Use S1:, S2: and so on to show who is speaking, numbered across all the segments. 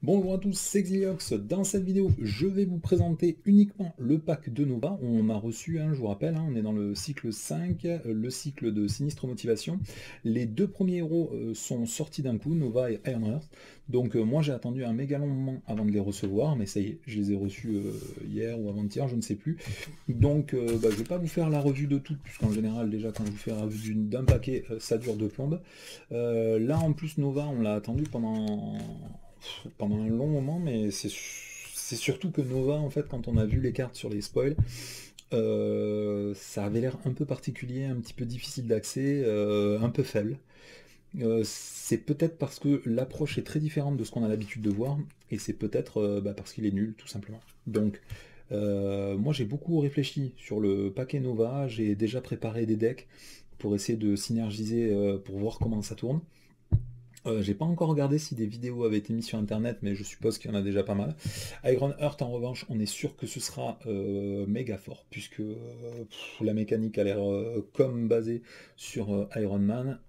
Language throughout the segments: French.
S1: Bonjour à tous, c'est Xiliox. Dans cette vidéo, je vais vous présenter uniquement le pack de Nova. On a reçu, je vous rappelle, on est dans le cycle 5, le cycle de Sinistre Motivation. Les deux premiers héros sont sortis d'un coup, Nova et Ironheart. Donc moi j'ai attendu un méga long moment avant de les recevoir, mais ça y est, je les ai reçus hier ou avant-hier, je ne sais plus. Donc je ne vais pas vous faire la revue de tout, puisqu'en général déjà quand je vous fais la revue d'un paquet, ça dure deux plombes. Là en plus Nova, on l'a attendu pendant un long moment, mais c'est surtout que Nova, en fait, quand on a vu les cartes sur les spoils, ça avait l'air un peu particulier, un petit peu difficile d'accès, un peu faible. C'est peut-être parce que l'approche est très différente de ce qu'on a l'habitude de voir, et c'est peut-être parce qu'il est nul, tout simplement. Donc, moi j'ai beaucoup réfléchi sur le paquet Nova, j'ai déjà préparé des decks pour essayer de synergiser, pour voir comment ça tourne. J'ai pas encore regardé si des vidéos avaient été mises sur internet, mais je suppose qu'il y en a déjà pas mal. Iron Heart en revanche, on est sûr que ce sera méga fort, puisque la mécanique a l'air comme basée sur Iron Man.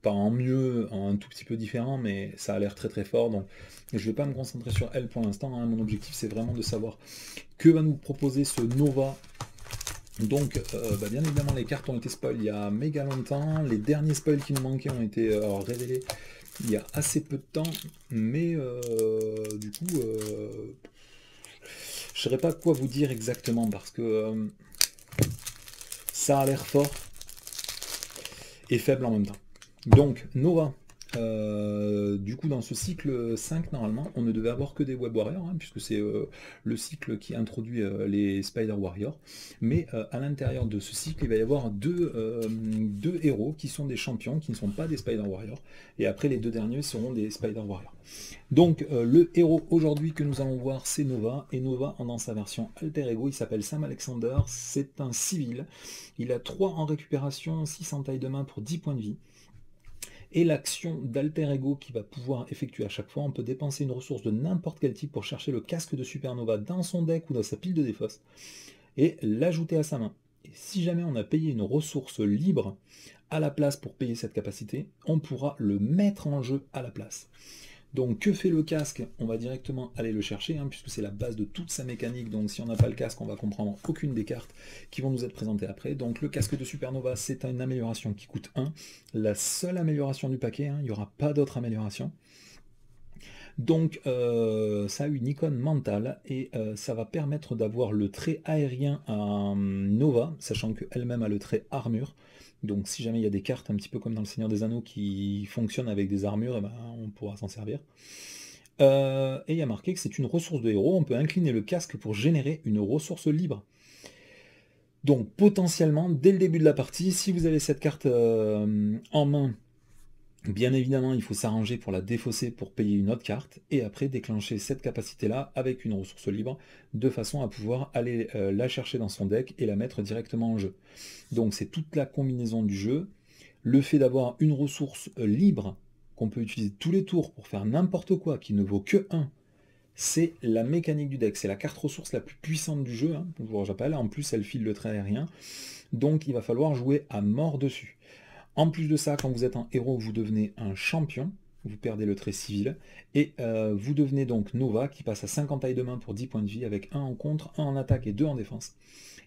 S1: Pas en mieux, en un tout petit peu différent, mais ça a l'air très très fort. Donc je vais pas me concentrer sur elle pour l'instant. Mon objectif c'est vraiment de savoir que va nous proposer ce Nova. Donc, bien évidemment, les cartes ont été spoil il y a méga longtemps. Les derniers spoils qui nous manquaient ont été révélés il y a assez peu de temps. Mais du coup, je ne saurais pas quoi vous dire exactement parce que ça a l'air fort et faible en même temps. Donc, Nova. Du coup, dans ce cycle 5, normalement, on ne devait avoir que des Web Warriors, puisque c'est le cycle qui introduit les Spider Warriors. Mais à l'intérieur de ce cycle, il va y avoir deux héros qui sont des champions, qui ne sont pas des Spider Warriors. Et après, les deux derniers seront des Spider Warriors. Donc, le héros aujourd'hui que nous allons voir, c'est Nova. Et Nova, dans sa version Alter Ego, il s'appelle Sam Alexander. C'est un civil. Il a 3 en récupération, 6 en taille de main pour 10 points de vie. Et l'action d'Alter Ego qu'il va pouvoir effectuer à chaque fois, on peut dépenser une ressource de n'importe quel type pour chercher le casque de Supernova dans son deck ou dans sa pile de défausse et l'ajouter à sa main. Et si jamais on a payé une ressource libre à la place pour payer cette capacité, on pourra le mettre en jeu à la place. Donc que fait le casque? On va directement aller le chercher, puisque c'est la base de toute sa mécanique. Donc si on n'a pas le casque, on va comprendre aucune des cartes qui vont nous être présentées après. Donc le casque de Supernova, c'est une amélioration qui coûte 1. La seule amélioration du paquet, il n'y aura pas d'autre amélioration. Donc ça a une icône mentale et ça va permettre d'avoir le trait aérien à Nova, sachant qu'elle-même a le trait armure. Donc si jamais il y a des cartes un petit peu comme dans le Seigneur des Anneaux qui fonctionnent avec des armures, on pourra s'en servir. Et il y a marqué que c'est une ressource de héros, on peut incliner le casque pour générer une ressource libre. Donc potentiellement, dès le début de la partie, si vous avez cette carte en main, bien évidemment, il faut s'arranger pour la défausser pour payer une autre carte et après déclencher cette capacité-là avec une ressource libre de façon à pouvoir aller la chercher dans son deck et la mettre directement en jeu. Donc c'est toute la combinaison du jeu. Le fait d'avoir une ressource libre qu'on peut utiliser tous les tours pour faire n'importe quoi qui ne vaut que 1, c'est la mécanique du deck. C'est la carte ressource la plus puissante du jeu, je vous rappelle. En plus, elle file le trait aérien. Donc il va falloir jouer à mort dessus. En plus de ça, quand vous êtes un héros, vous devenez un champion, vous perdez le trait civil, et vous devenez donc Nova, qui passe à 50 tailles de main pour 10 points de vie, avec 1 en contre, 1 en attaque et 2 en défense.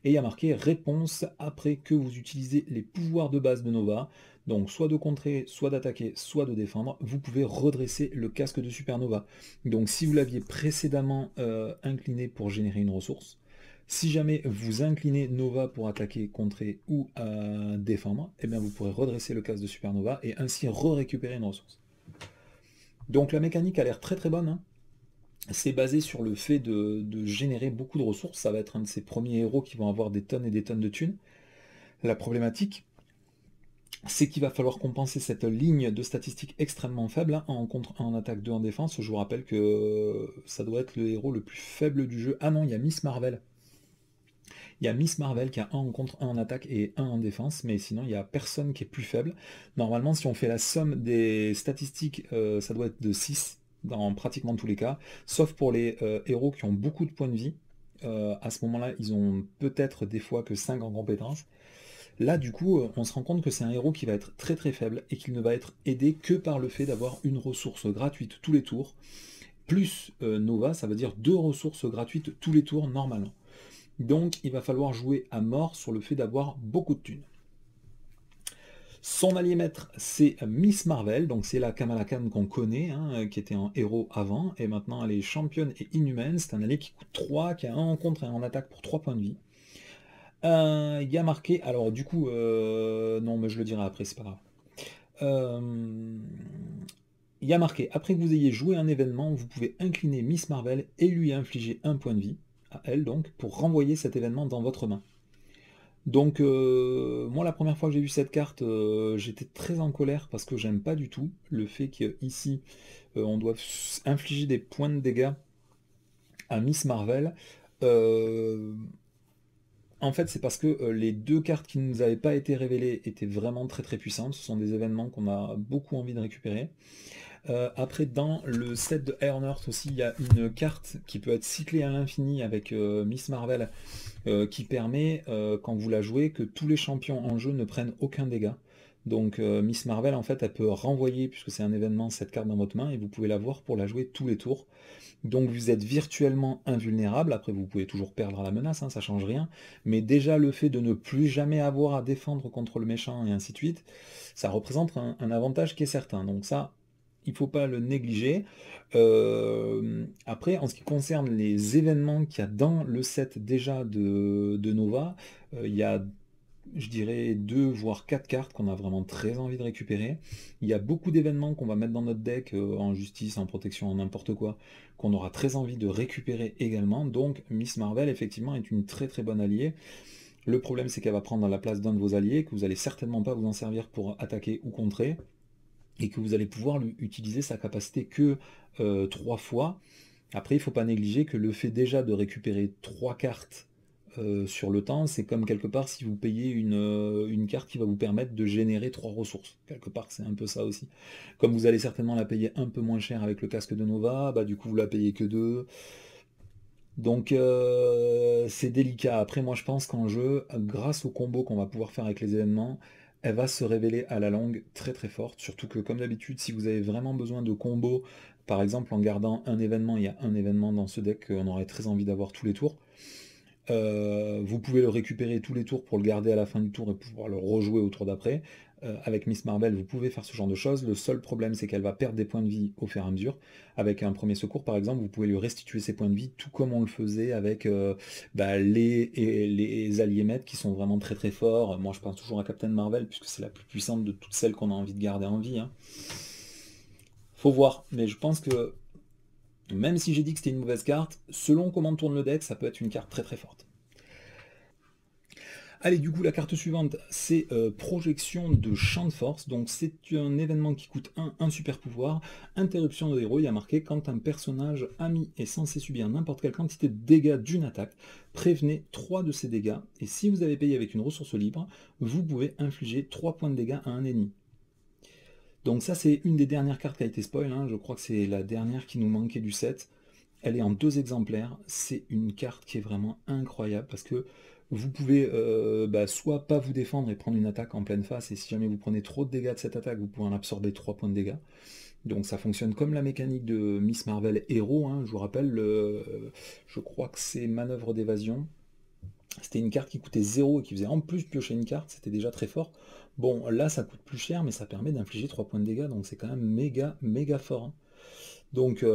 S1: Et il y a marqué réponse après que vous utilisez les pouvoirs de base de Nova, donc soit de contrer, soit d'attaquer, soit de défendre, vous pouvez redresser le casque de Supernova. Donc si vous l'aviez précédemment incliné pour générer une ressource, si jamais vous inclinez Nova pour attaquer, contrer ou défendre, vous pourrez redresser le casque de Supernova et ainsi récupérer une ressource. Donc la mécanique a l'air très très bonne. C'est basé sur le fait de générer beaucoup de ressources. Ça va être un de ces premiers héros qui vont avoir des tonnes et des tonnes de thunes. La problématique, c'est qu'il va falloir compenser cette ligne de statistiques extrêmement faible, en attaque, 2 en défense. Je vous rappelle que ça doit être le héros le plus faible du jeu. Ah non, il y a Miss Marvel. Il y a Miss Marvel qui a 1 en contre, 1 en attaque et 1 en défense, mais sinon il n'y a personne qui est plus faible. Normalement, si on fait la somme des statistiques, ça doit être de 6 dans pratiquement tous les cas, sauf pour les héros qui ont beaucoup de points de vie. À ce moment-là, ils ont peut-être des fois que 5 en compétences. Là, du coup, on se rend compte que c'est un héros qui va être très très faible et qu'il ne va être aidé que par le fait d'avoir une ressource gratuite tous les tours, plus Nova, ça veut dire 2 ressources gratuites tous les tours normalement. Donc il va falloir jouer à mort sur le fait d'avoir beaucoup de thunes. Son allié maître, c'est Miss Marvel, donc c'est la Kamala Khan qu'on connaît, hein, qui était en héros avant, et maintenant elle est championne et inhumaine. C'est un allié qui coûte 3, qui a un en contre et un en attaque pour 3 points de vie. Il y a marqué, alors du coup, non mais je le dirai après, c'est pas grave. Euh, il y a marqué, après que vous ayez joué un événement, vous pouvez incliner Miss Marvel et lui infliger un point de vie, à elle donc, pour renvoyer cet événement dans votre main. Donc moi la première fois que j'ai vu cette carte, j'étais très en colère parce que j'aime pas du tout le fait qu'ici on doit infliger des points de dégâts à Miss Marvel. Euh, En fait, c'est parce que les 2 cartes qui ne nous avaient pas été révélées étaient vraiment très très puissantes. Ce sont des événements qu'on a beaucoup envie de récupérer. Après, dans le set de Ironheart aussi, il y a une carte qui peut être cyclée à l'infini avec Miss Marvel qui permet, quand vous la jouez, que tous les champions en jeu ne prennent aucun dégât. Donc Miss Marvel, en fait, elle peut renvoyer, puisque c'est un événement, cette carte dans votre main, et vous pouvez la voir pour la jouer tous les tours. Donc vous êtes virtuellement invulnérable, après vous pouvez toujours perdre à la menace, hein, ça change rien, mais déjà le fait de ne plus jamais avoir à défendre contre le méchant et ainsi de suite, ça représente un avantage qui est certain. Donc ça, il ne faut pas le négliger. Après, en ce qui concerne les événements qu'il y a dans le set déjà de Nova, il y a, je dirais, 2 voire 4 cartes qu'on a vraiment très envie de récupérer. Il y a beaucoup d'événements qu'on va mettre dans notre deck, en justice, en protection, en n'importe quoi, qu'on aura très envie de récupérer également. Donc Miss Marvel, effectivement, est une très très bonne alliée. Le problème, c'est qu'elle va prendre la place d'un de vos alliés, que vous allez certainement pas vous en servir pour attaquer ou contrer, et que vous allez pouvoir utiliser sa capacité que 3 fois. Après, il ne faut pas négliger que le fait déjà de récupérer 3 cartes sur le temps, c'est comme quelque part si vous payez une carte qui va vous permettre de générer 3 ressources. Quelque part, c'est un peu ça aussi. Comme vous allez certainement la payer un peu moins cher avec le casque de Nova, bah du coup vous la payez que 2. Donc c'est délicat. Après, moi je pense qu'en jeu, grâce au combo qu'on va pouvoir faire avec les événements, elle va se révéler à la longue très très forte. Surtout que comme d'habitude, si vous avez vraiment besoin de combos, par exemple en gardant un événement, il y a un événement dans ce deck qu'on aurait très envie d'avoir tous les tours. Vous pouvez le récupérer tous les tours pour le garder à la fin du tour et pouvoir le rejouer au tour d'après. Avec Miss Marvel, vous pouvez faire ce genre de choses. Le seul problème, c'est qu'elle va perdre des points de vie au fur et à mesure. Avec un premier secours, par exemple, vous pouvez lui restituer ses points de vie, tout comme on le faisait avec les alliés maîtres qui sont vraiment très très forts. Moi, je pense toujours à Captain Marvel, puisque c'est la plus puissante de toutes celles qu'on a envie de garder en vie, hein. Faut voir, mais je pense que même si j'ai dit que c'était une mauvaise carte, selon comment tourne le deck, ça peut être une carte très très forte. Allez, du coup, la carte suivante, c'est projection de champ de force. Donc, c'est un événement qui coûte un super pouvoir. Interruption de héros, il y a marqué quand un personnage ami est censé subir n'importe quelle quantité de dégâts d'une attaque, prévenez 3 de ces dégâts. Et si vous avez payé avec une ressource libre, vous pouvez infliger 3 points de dégâts à un ennemi. Donc, ça, c'est une des dernières cartes qui a été spoil, hein. Je crois que c'est la dernière qui nous manquait du set. Elle est en 2 exemplaires. C'est une carte qui est vraiment incroyable parce que vous pouvez soit pas vous défendre et prendre une attaque en pleine face, et si jamais vous prenez trop de dégâts de cette attaque, vous pouvez en absorber 3 points de dégâts. Donc ça fonctionne comme la mécanique de Miss Marvel Hero, hein, je vous rappelle, je crois que c'est manœuvre d'évasion. C'était une carte qui coûtait 0 et qui faisait en plus piocher une carte, c'était déjà très fort. Bon, là ça coûte plus cher, mais ça permet d'infliger 3 points de dégâts, donc c'est quand même méga méga fort, hein. Donc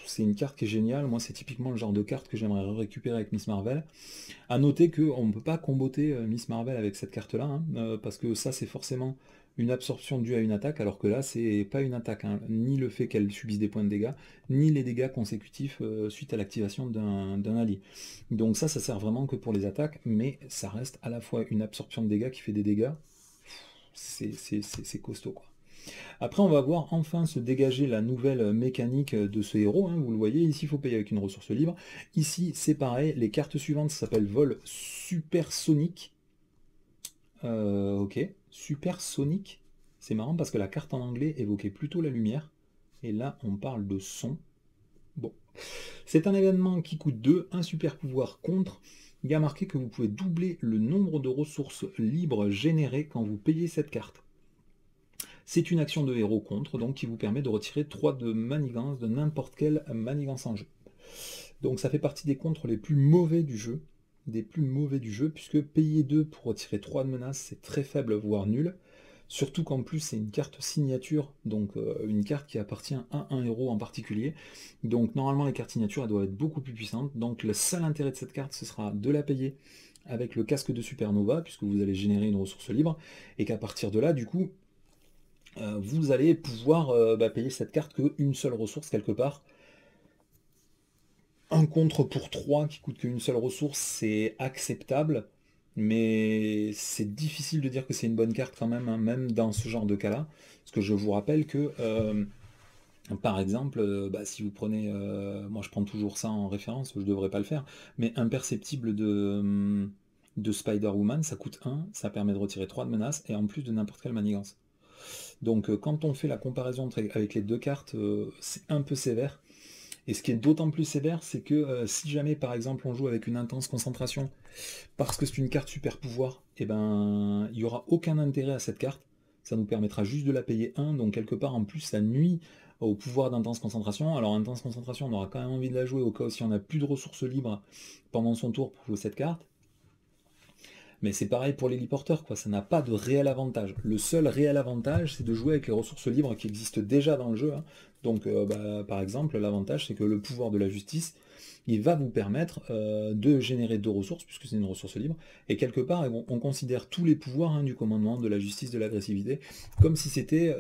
S1: c'est une carte qui est géniale. Moi c'est typiquement le genre de carte que j'aimerais récupérer avec Miss Marvel. A noter qu'on ne peut pas comboter Miss Marvel avec cette carte là, hein, parce que ça c'est forcément une absorption due à une attaque, alors que là c'est pas une attaque, hein, ni le fait qu'elle subisse des points de dégâts, ni les dégâts consécutifs suite à l'activation d'un allié. Donc ça sert vraiment que pour les attaques, mais ça reste à la fois une absorption de dégâts qui fait des dégâts. C'est costaud, quoi. Après, on va voir enfin se dégager la nouvelle mécanique de ce héros, hein. Vous le voyez, ici il faut payer avec une ressource libre. Ici c'est pareil, les cartes suivantes s'appellent vol supersonique. Ok, supersonique. C'est marrant parce que la carte en anglais évoquait plutôt la lumière, et là on parle de son. Bon. C'est un événement qui coûte 2, un super pouvoir contre. il y a marqué que vous pouvez doubler le nombre de ressources libres générées quand vous payez cette carte. C'est une action de héros contre, donc qui vous permet de retirer 3 de manigance de n'importe quelle manigance en jeu. Donc ça fait partie des contres les plus mauvais du jeu, puisque payer 2 pour retirer 3 de menaces, c'est très faible, voire nul. Surtout qu'en plus c'est une carte signature, donc une carte qui appartient à un héros en particulier. Donc normalement les cartes signatures elles doivent être beaucoup plus puissantes. Donc le seul intérêt de cette carte ce sera de la payer avec le casque de Supernova, puisque vous allez générer une ressource libre, et qu'à partir de là du coup vous allez pouvoir payer cette carte qu'une seule ressource quelque part. Un contre pour 3 qui coûte qu'une seule ressource, c'est acceptable, mais c'est difficile de dire que c'est une bonne carte quand même, hein, même dans ce genre de cas-là. Parce que je vous rappelle que, par exemple, si vous prenez, moi je prends toujours ça en référence, je ne devrais pas le faire, mais imperceptible de Spider-Woman, ça coûte 1, ça permet de retirer 3 de menaces, et en plus de n'importe quelle manigance. Donc quand on fait la comparaison avec les deux cartes, c'est un peu sévère. Et ce qui est d'autant plus sévère, c'est que si jamais par exemple on joue avec une intense concentration, parce que c'est une carte super pouvoir, et ben il n'y aura aucun intérêt à cette carte. Ça nous permettra juste de la payer 1, donc quelque part en plus ça nuit au pouvoir d'intense concentration. Alors intense concentration, on aura quand même envie de la jouer au cas où si on n'a plus de ressources libres pendant son tour pour jouer cette carte. Mais c'est pareil pour l'héliporteur, quoi. Ça n'a pas de réel avantage. Le seul réel avantage, c'est de jouer avec les ressources libres qui existent déjà dans le jeu, hein. Donc, par exemple, l'avantage, c'est que le pouvoir de la justice, il va vous permettre de générer 2 ressources, puisque c'est une ressource libre. Et quelque part, on considère tous les pouvoirs, hein, du commandement, de la justice, de l'agressivité, comme si c'était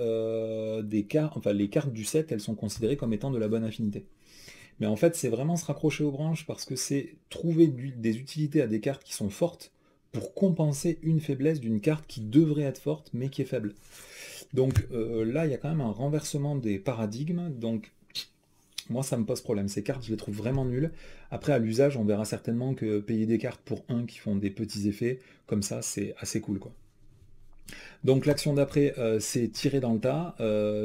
S1: des cartes, enfin les cartes du set, elles sont considérées comme étant de la bonne affinité. Mais en fait, c'est vraiment se raccrocher aux branches parce que c'est trouver des utilités à des cartes qui sont fortes pour compenser une faiblesse d'une carte qui devrait être forte mais qui est faible. Donc là, il y a quand même un renversement des paradigmes. Donc moi, ça me pose problème. Ces cartes, je les trouve vraiment nulles. Après, à l'usage, on verra certainement que payer des cartes pour 1 qui font des petits effets, comme ça, c'est assez cool, quoi. Donc l'action d'après, c'est tirer dans le tas.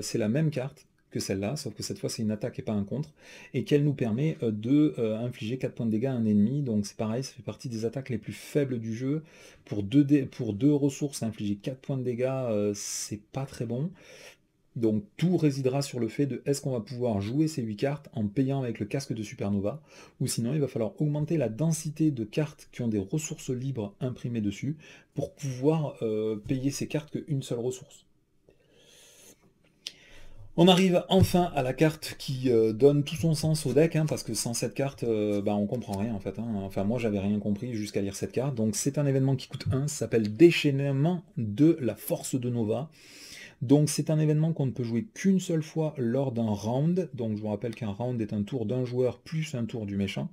S1: C'est la même carte que celle-là, sauf que cette fois c'est une attaque et pas un contre, et qu'elle nous permet de infliger 4 points de dégâts à un ennemi. Donc c'est pareil, ça fait partie des attaques les plus faibles du jeu. Pour 2 ressources, infliger 4 points de dégâts, c'est pas très bon. Donc tout résidera sur le fait de est-ce qu'on va pouvoir jouer ces 8 cartes en payant avec le casque de Supernova, ou sinon il va falloir augmenter la densité de cartes qui ont des ressources libres imprimées dessus pour pouvoir payer ces cartes qu'une seule ressource. On arrive enfin à la carte qui donne tout son sens au deck, hein, parce que sans cette carte, on comprend rien en fait, hein. Enfin moi j'avais rien compris jusqu'à lire cette carte. Donc c'est un événement qui coûte 1, ça s'appelle Déchaînement de la Force de Nova. Donc c'est un événement qu'on ne peut jouer qu'une seule fois lors d'un round. Donc je vous rappelle qu'un round est un tour d'un joueur plus un tour du méchant.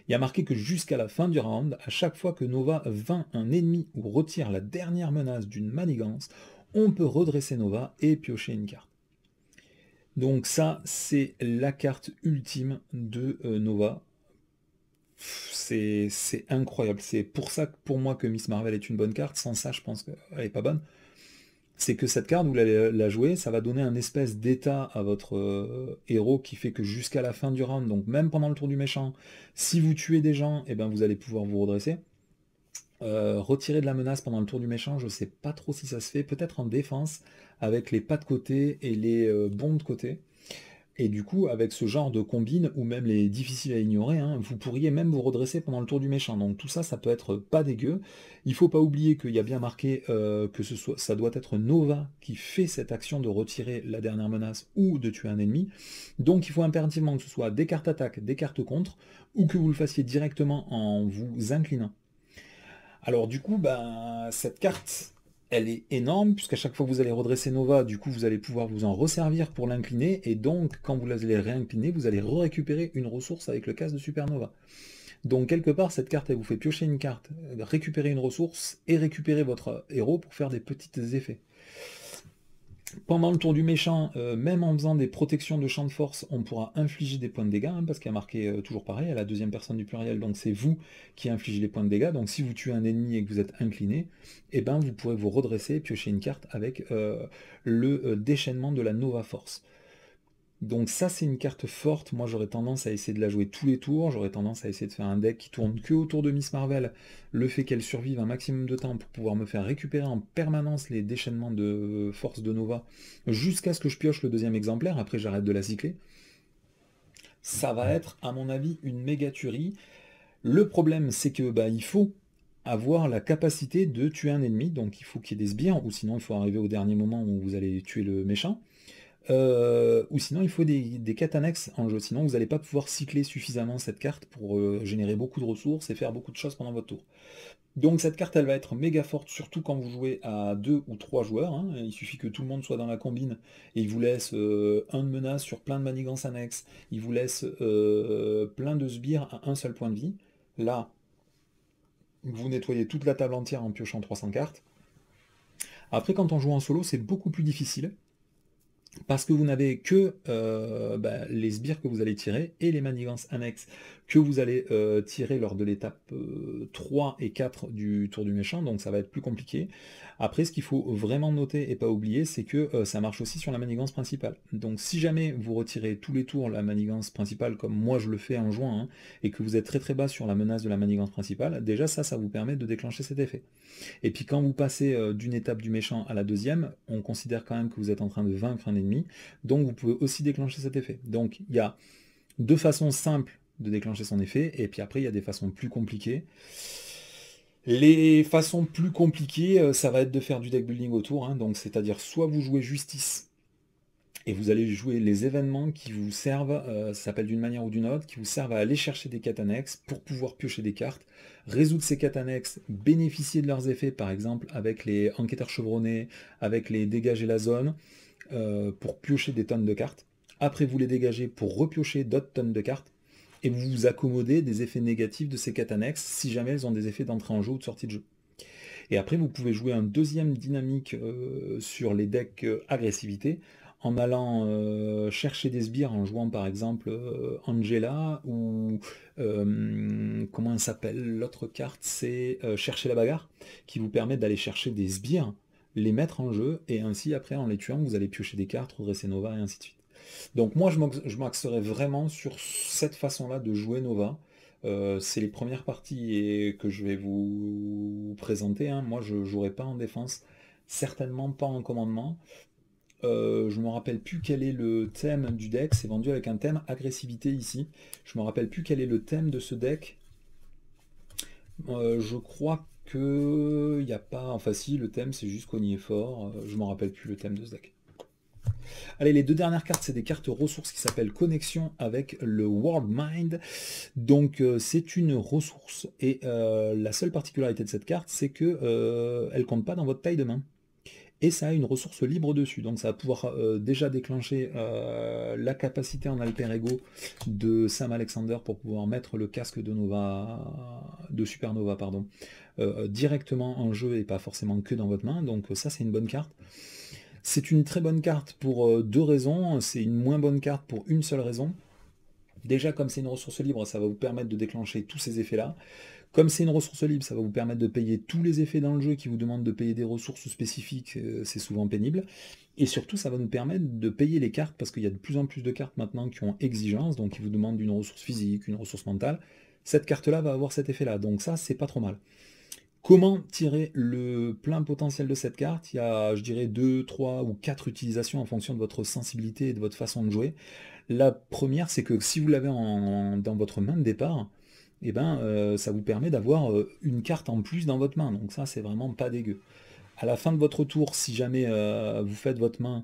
S1: Il y a marqué que jusqu'à la fin du round, à chaque fois que Nova vainc un ennemi ou retire la dernière menace d'une manigance, on peut redresser Nova et piocher une carte. Donc ça, c'est la carte ultime de Nova. C'est incroyable. C'est pour ça, pour moi, que Miss Marvel est une bonne carte. Sans ça, je pense qu'elle n'est pas bonne. C'est que cette carte, vous la jouez, ça va donner un espèce d'état à votre héros qui fait que jusqu'à la fin du round, donc même pendant le tour du méchant, si vous tuez des gens, et ben vous allez pouvoir vous redresser. Retirer de la menace pendant le tour du méchant, je sais pas trop si ça se fait, peut-être en défense, avec les pas de côté et les bons de côté. Et du coup, avec ce genre de combine, ou même les difficiles à ignorer, hein, vous pourriez même vous redresser pendant le tour du méchant. Donc tout ça, ça peut être pas dégueu. Il faut pas oublier qu'il y a bien marqué que ça doit être Nova qui fait cette action de retirer la dernière menace ou de tuer un ennemi. Donc il faut impérativement que ce soit des cartes attaque, des cartes contre, ou que vous le fassiez directement en vous inclinant. Alors du coup, cette carte, elle est énorme, puisqu'à chaque fois que vous allez redresser Nova, du coup, vous allez pouvoir vous en resservir pour l'incliner, et donc, quand vous allez réincliner, vous allez récupérer une ressource avec le casque de Supernova. Donc, quelque part, cette carte, elle vous fait piocher une carte, récupérer une ressource, et récupérer votre héros pour faire des petits effets. Pendant le tour du méchant, même en faisant des protections de champ de force, on pourra infliger des points de dégâts, hein, parce qu'il y a marqué toujours pareil, à la deuxième personne du pluriel, donc c'est vous qui infligez les points de dégâts. Donc si vous tuez un ennemi et que vous êtes incliné, vous pourrez vous redresser et piocher une carte avec le déchaînement de la Nova Force. Donc ça, c'est une carte forte. Moi, j'aurais tendance à essayer de la jouer tous les tours. J'aurais tendance à essayer de faire un deck qui tourne que autour de Miss Marvel. Le fait qu'elle survive un maximum de temps pour pouvoir me faire récupérer en permanence les déchaînements de force de Nova jusqu'à ce que je pioche le deuxième exemplaire. Après, j'arrête de la cycler. Ça va être, à mon avis, une méga tuerie. Le problème, c'est que bah, il faut avoir la capacité de tuer un ennemi. Donc il faut qu'il y ait des sbires, ou sinon il faut arriver au dernier moment où vous allez tuer le méchant. Ou sinon il faut des quêtes annexes en jeu, sinon vous n'allez pas pouvoir cycler suffisamment cette carte pour générer beaucoup de ressources et faire beaucoup de choses pendant votre tour. Donc cette carte elle va être méga forte, surtout quand vous jouez à 2 ou 3 joueurs, hein. Il suffit que tout le monde soit dans la combine et il vous laisse un de menace sur plein de manigances annexes, il vous laisse plein de sbires à un seul point de vie. Là, vous nettoyez toute la table entière en piochant 300 cartes. Après quand on joue en solo c'est beaucoup plus difficile, parce que vous n'avez que les sbires que vous allez tirer et les manigances annexes que vous allez tirer lors de l'étape 3 et 4 du tour du méchant, donc ça va être plus compliqué. Après, ce qu'il faut vraiment noter et pas oublier, c'est que ça marche aussi sur la manigance principale. Donc si jamais vous retirez tous les tours la manigance principale, comme moi je le fais en juin, hein, et que vous êtes très très bas sur la menace de la manigance principale, déjà ça vous permet de déclencher cet effet. Et puis quand vous passez d'une étape du méchant à la deuxième, on considère quand même que vous êtes en train de vaincre un ennemi, donc vous pouvez aussi déclencher cet effet. Donc il y a deux façons simples de déclencher son effet, et puis après il y a des façons plus compliquées. Les façons plus compliquées, ça va être de faire du deck building autour, hein, donc c'est-à-dire soit vous jouez justice, et vous allez jouer les événements qui vous servent, ça s'appelle d'une manière ou d'une autre, qui vous servent à aller chercher des quêtes annexes pour pouvoir piocher des cartes, résoudre ces quêtes annexes, bénéficier de leurs effets, par exemple avec les enquêteurs chevronnés, avec les dégager la zone, pour piocher des tonnes de cartes. Après, vous les dégagez pour repiocher d'autres tonnes de cartes, et vous vous accommodez des effets négatifs de ces quêtes annexes si jamais elles ont des effets d'entrée en jeu ou de sortie de jeu. Et après, vous pouvez jouer un deuxième dynamique sur les decks agressivité, en allant chercher des sbires, en jouant par exemple Angela, ou comment elle s'appelle l'autre carte, c'est chercher la bagarre, qui vous permet d'aller chercher des sbires, les mettre en jeu, et ainsi après en les tuant, vous allez piocher des cartes, redresser Nova, et ainsi de suite. Donc moi je m'axerais vraiment sur cette façon-là de jouer Nova. C'est les premières parties que je vais vous présenter, hein. Moi je ne jouerai pas en défense, certainement pas en commandement. Je ne me rappelle plus quel est le thème du deck, c'est vendu avec un thème agressivité ici. Je me rappelle plus quel est le thème de ce deck. Je crois que il n'y a pas. Enfin si, le thème c'est juste cogner fort. Je ne me rappelle plus le thème de ce deck. Allez, les deux dernières cartes, c'est des cartes ressources qui s'appellent Connexion avec le World Mind. Donc c'est une ressource. Et la seule particularité de cette carte, c'est que elle compte pas dans votre taille de main. Et ça a une ressource libre dessus. Donc ça va pouvoir déjà déclencher la capacité en alter ego de Sam Alexander pour pouvoir mettre le casque de Nova, de Supernova, pardon, directement en jeu et pas forcément que dans votre main. Donc ça c'est une bonne carte. C'est une très bonne carte pour deux raisons, c'est une moins bonne carte pour une seule raison. Déjà, comme c'est une ressource libre, ça va vous permettre de déclencher tous ces effets-là. Comme c'est une ressource libre, ça va vous permettre de payer tous les effets dans le jeu qui vous demandent de payer des ressources spécifiques, c'est souvent pénible. Et surtout, ça va nous permettre de payer les cartes, parce qu'il y a de plus en plus de cartes maintenant qui ont exigence, donc qui vous demandent une ressource physique, une ressource mentale. Cette carte-là va avoir cet effet-là, donc ça, c'est pas trop mal. Comment tirer le plein potentiel de cette carte? Il y a, je dirais, 2, 3 ou 4 utilisations en fonction de votre sensibilité et de votre façon de jouer. La première, c'est que si vous l'avez dans votre main de départ, eh ben, ça vous permet d'avoir une carte en plus dans votre main. Donc ça, c'est vraiment pas dégueu. À la fin de votre tour, si jamais vous faites votre main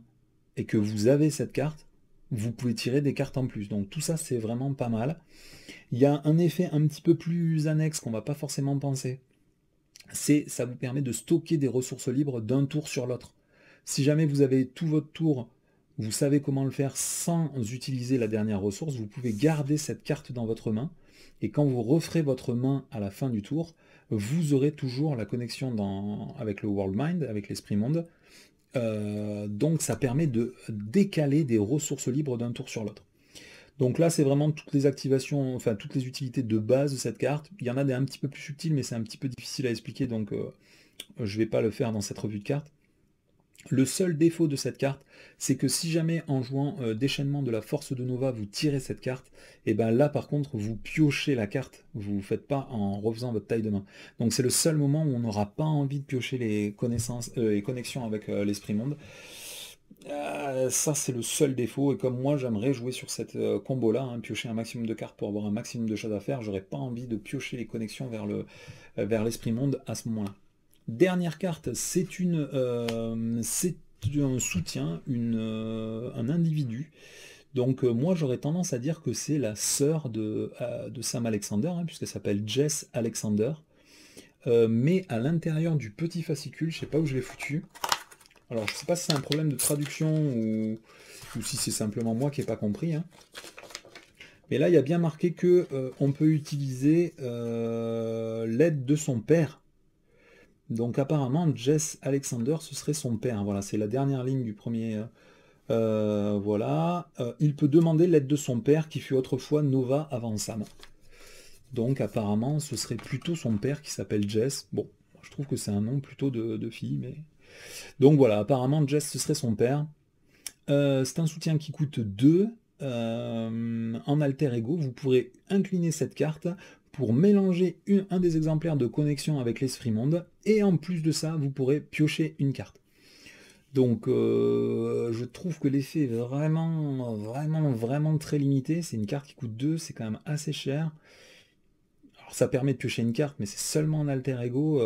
S1: et que vous avez cette carte, vous pouvez tirer des cartes en plus. Donc tout ça, c'est vraiment pas mal. Il y a un effet un petit peu plus annexe qu'on va pas forcément penser. Ça vous permet de stocker des ressources libres d'un tour sur l'autre. Si jamais vous avez tout votre tour, vous savez comment le faire sans utiliser la dernière ressource, vous pouvez garder cette carte dans votre main, et quand vous referez votre main à la fin du tour, vous aurez toujours la connexion avec le World Mind, avec l'Esprit Monde. Donc ça permet de décaler des ressources libres d'un tour sur l'autre. Donc là, c'est vraiment toutes les activations, enfin toutes les utilités de base de cette carte. Il y en a des un petit peu plus subtiles, mais c'est un petit peu difficile à expliquer, donc je ne vais pas le faire dans cette revue de cartes. Le seul défaut de cette carte, c'est que si jamais en jouant déchaînement de la force de Nova, vous tirez cette carte, et bien là par contre vous piochez la carte, vous ne faites pas en refaisant votre taille de main. Donc c'est le seul moment où on n'aura pas envie de piocher les connaissances, les connexions avec l'esprit monde. Ça c'est le seul défaut, et comme moi j'aimerais jouer sur cette combo là, hein, piocher un maximum de cartes pour avoir un maximum de choses à faire, j'aurais pas envie de piocher les connexions vers l'esprit monde à ce moment-là. Dernière carte, c'est un soutien, un individu. Donc moi j'aurais tendance à dire que c'est la sœur de Sam Alexander, hein, puisqu'elle s'appelle Jess Alexander. Mais à l'intérieur du petit fascicule, je sais pas où je l'ai foutu. Alors je sais pas si c'est un problème de traduction ou si c'est simplement moi qui n'ai pas compris. Hein. Mais là il y a bien marqué que on peut utiliser l'aide de son père. Donc apparemment, Jess Alexander, ce serait son père. Voilà, c'est la dernière ligne du premier. Voilà. Il peut demander l'aide de son père, qui fut autrefois Nova avant Sam. Donc apparemment, ce serait plutôt son père qui s'appelle Jess. Bon, je trouve que c'est un nom plutôt de fille, mais... Donc voilà, apparemment, Jess, ce serait son père. C'est un soutien qui coûte 2. En alter ego, vous pourrez incliner cette carte pour mélanger un des exemplaires de connexion avec l'esprit monde, et en plus de ça, vous pourrez piocher une carte. Donc je trouve que l'effet est vraiment très limité. C'est une carte qui coûte 2, c'est quand même assez cher. Alors ça permet de piocher une carte, mais c'est seulement en alter ego,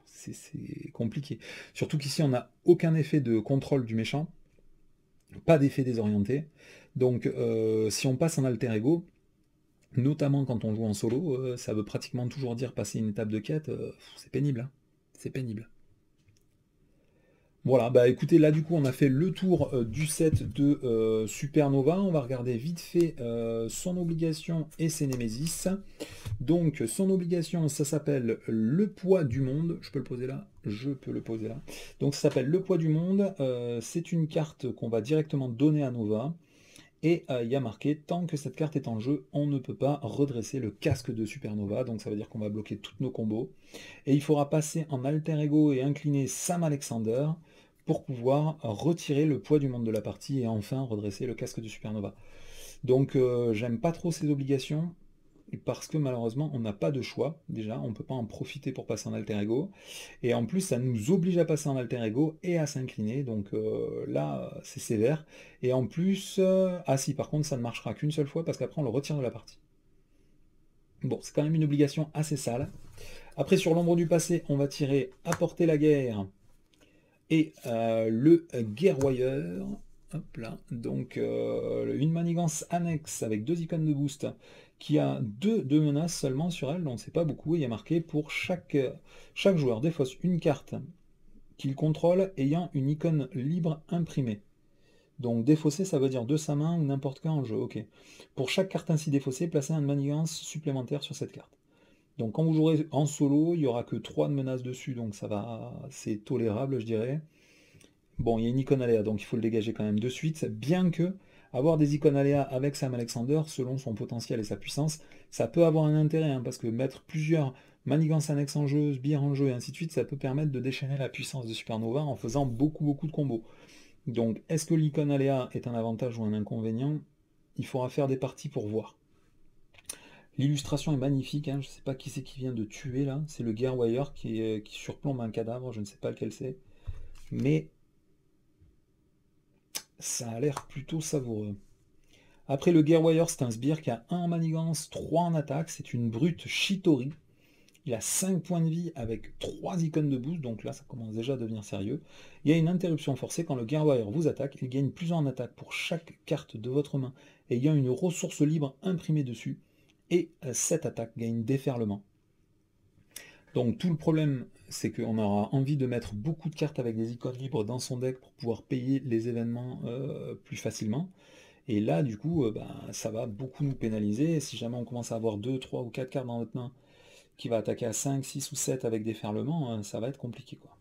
S1: c'est compliqué. Surtout qu'ici on n'a aucun effet de contrôle du méchant, pas d'effet désorienté. Donc si on passe en alter ego, notamment quand on joue en solo, ça veut pratiquement toujours dire passer une étape de quête, c'est pénible, hein. C'est pénible. Voilà, bah écoutez, là du coup on a fait le tour du set de Supernova. On va regarder vite fait son obligation et ses némésis. Donc son obligation, ça s'appelle le poids du monde. Je peux le poser là? Je peux le poser là. Donc ça s'appelle le poids du monde. C'est une carte qu'on va directement donner à Nova. Et il y a marqué, tant que cette carte est en jeu, on ne peut pas redresser le casque de Supernova, donc ça veut dire qu'on va bloquer tous nos combos. Et il faudra passer en alter ego et incliner Sam Alexander pour pouvoir retirer le poids du monde de la partie et enfin redresser le casque de Supernova. Donc j'aime pas trop ces obligations, parce que malheureusement on n'a pas de choix, déjà, on ne peut pas en profiter pour passer en alter ego, et en plus ça nous oblige à passer en alter ego et à s'incliner, donc là c'est sévère, et en plus, ah si par contre ça ne marchera qu'une seule fois, parce qu'après on le retire de la partie. Bon, c'est quand même une obligation assez sale. Après sur l'ombre du passé, on va tirer Apporter la guerre, et le guerroyeur. Hop là, donc une manigance annexe avec 2 icônes de boost qui a 2 menaces seulement sur elle, donc c'est pas beaucoup. Il y a marqué pour chaque joueur défausse une carte qu'il contrôle ayant une icône libre imprimée. Donc défausser, ça veut dire de sa main ou n'importe quand en jeu, ok. Pour chaque carte ainsi défaussée, placez une manigance supplémentaire sur cette carte. Donc quand vous jouerez en solo, il n'y aura que 3 de menaces dessus, donc ça va, c'est tolérable je dirais. Bon, il y a une icône aléa, donc il faut le dégager quand même de suite, bien que avoir des icônes aléa avec Sam Alexander, selon son potentiel et sa puissance, ça peut avoir un intérêt, hein, parce que mettre plusieurs manigances annexes en jeu, sbires en jeu, et ainsi de suite, ça peut permettre de déchaîner la puissance de Supernova en faisant beaucoup de combos. Donc, est-ce que l'icône aléa est un avantage ou un inconvénient? Il faudra faire des parties pour voir. L'illustration est magnifique, hein, je ne sais pas qui c'est qui vient de tuer là, c'est le Guerwire qui surplombe un cadavre, je ne sais pas lequel c'est, mais ça a l'air plutôt savoureux. Après le Guerwire, c'est un sbire qui a 1 en manigance, 3 en attaque, c'est une brute Shitori. Il a 5 points de vie avec 3 icônes de boost, donc là ça commence déjà à devenir sérieux. Il y a une interruption forcée quand le Guerwire vous attaque, il gagne plus en attaque pour chaque carte de votre main ayant une ressource libre imprimée dessus, et cette attaque gagne déferlement. Donc tout le problème, c'est qu'on aura envie de mettre beaucoup de cartes avec des icônes libres dans son deck pour pouvoir payer les événements plus facilement. Et là, du coup, ça va beaucoup nous pénaliser. Si jamais on commence à avoir 2, 3 ou 4 cartes dans notre main qui va attaquer à 5, 6 ou 7 avec déferlement, ça va être compliqué, quoi.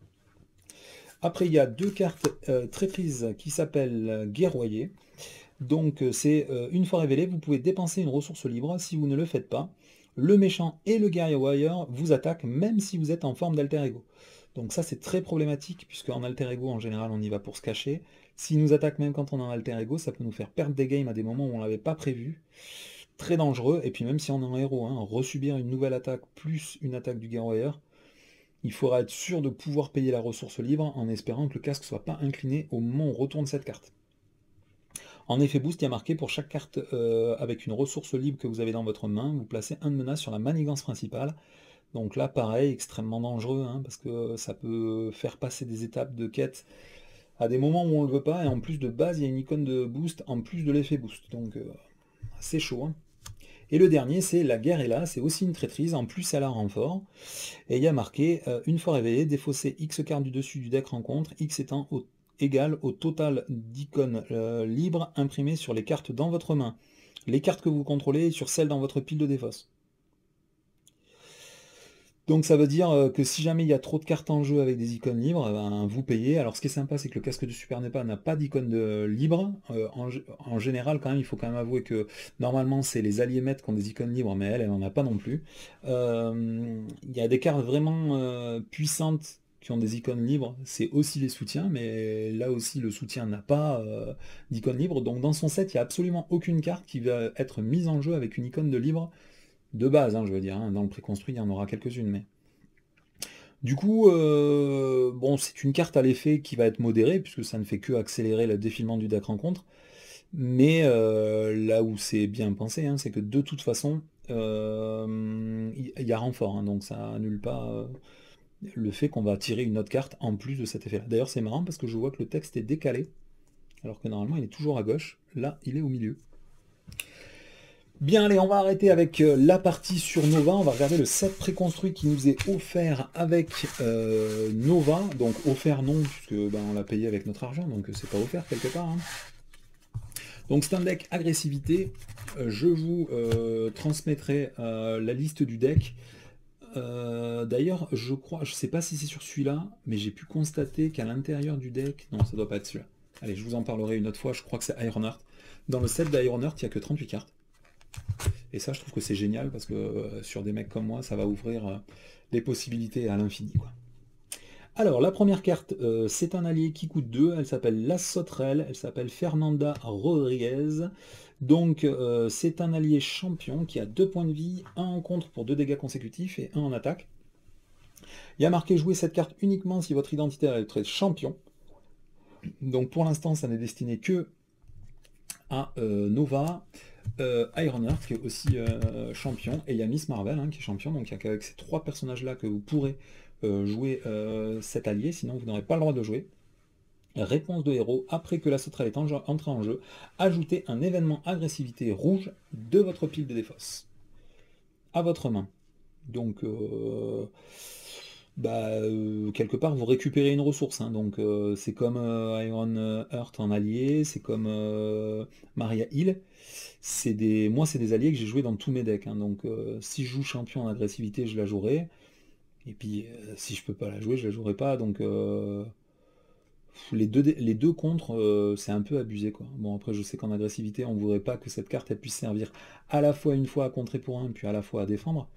S1: Après, il y a 2 cartes traîtrises qui s'appellent Guerroyer. Donc c'est une fois révélé, vous pouvez dépenser une ressource libre. Si vous ne le faites pas, le méchant et le Guerrier Warrior vous attaquent même si vous êtes en forme d'alter ego. Donc ça c'est très problématique, puisque en alter ego en général on y va pour se cacher. S'il nous attaque même quand on est en alter ego, ça peut nous faire perdre des games à des moments où on l'avait pas prévu. Très dangereux, et puis même si on est en héros, hein, resubir une nouvelle attaque plus une attaque du guerrier, il faudra être sûr de pouvoir payer la ressource libre en espérant que le casque soit pas incliné au moment où on retourne cette carte. En effet boost, il y a marqué pour chaque carte avec une ressource libre que vous avez dans votre main, vous placez un de menace sur la manigance principale. Donc là, pareil, extrêmement dangereux, hein, parce que ça peut faire passer des étapes de quête à des moments où on ne le veut pas, et en plus de base, il y a une icône de boost en plus de l'effet boost. Donc c'est chaud. Hein. Et le dernier, c'est la guerre est là, c'est aussi une traîtrise, en plus elle a un renfort. Et il y a marqué, une fois réveillé, défausser X cartes du dessus du deck rencontre, X étant égal au total d'icônes libres imprimées sur les cartes dans votre main, les cartes que vous contrôlez et sur celles dans votre pile de défausse. Donc ça veut dire que si jamais il y a trop de cartes en jeu avec des icônes libres, ben, vous payez. Alors ce qui est sympa, c'est que le casque de Super Nepa n'a pas d'icône libre. En général, quand même, il faut quand même avouer que normalement c'est les alliés maîtres qui ont des icônes libres, mais elle n'en a pas non plus. Il y a des cartes vraiment puissantes qui ont des icônes libres, c'est aussi les soutiens, mais là aussi le soutien n'a pas d'icône libre. Donc dans son set, il n'y a absolument aucune carte qui va être mise en jeu avec une icône de libre. De base, hein, je veux dire, hein, dans le préconstruit, il y en aura quelques-unes, mais... Du coup, bon, c'est une carte à l'effet qui va être modérée, puisque ça ne fait que accélérer le défilement du deck rencontre, mais là où c'est bien pensé, hein, c'est que de toute façon, il y a renfort, hein, donc ça annule pas le fait qu'on va tirer une autre carte en plus de cet effet-là. D'ailleurs, c'est marrant, parce que je vois que le texte est décalé, alors que normalement il est toujours à gauche, là il est au milieu. Bien, allez, on va arrêter avec la partie sur Nova. On va regarder le set préconstruit qui nous est offert avec Nova. Donc offert non, puisque ben, on l'a payé avec notre argent, donc c'est pas offert quelque part. Hein. Donc c'est un deck agressivité. Je vous transmettrai la liste du deck. D'ailleurs, je crois, je sais pas si c'est sur celui-là, mais j'ai pu constater qu'à l'intérieur du deck... Non, ça doit pas être celui-là. Allez, je vous en parlerai une autre fois. Je crois que c'est Ironheart. Dans le set d'Ironheart, il n'y a que 38 cartes. Et ça, je trouve que c'est génial parce que sur des mecs comme moi, ça va ouvrir les possibilités à l'infini. Alors, la première carte, c'est un allié qui coûte 2. Elle s'appelle La Sauterelle. Elle s'appelle Fernanda Rodriguez. Donc, c'est un allié champion qui a 2 points de vie, 1 en contre pour 2 dégâts consécutifs et 1 en attaque. Il y a marqué jouer cette carte uniquement si votre identité est être champion. Donc, pour l'instant, ça n'est destiné que à Nova. Ironheart qui est aussi champion, et il y a Miss Marvel hein, qui est champion, donc il n'y a qu'avec ces 3 personnages-là que vous pourrez jouer cet allié, sinon vous n'aurez pas le droit de jouer. Réponse de héros, après que la sauterelle est entrée en jeu, ajoutez un événement agressivité rouge de votre pile de défausse à votre main. Donc, quelque part, vous récupérez une ressource. Hein, donc, c'est comme Ironheart en allié, c'est comme Maria Hill. Moi, c'est des alliés que j'ai joué dans tous mes decks. Hein, donc, si je joue champion en agressivité, je la jouerai. Et puis, si je peux pas la jouer, je la jouerai pas. Donc, les deux contre, c'est un peu abusé, quoi. Bon, après, je sais qu'en agressivité, on voudrait pas que cette carte elle puisse servir à la fois une fois à contrer pour un, puis à la fois à défendre.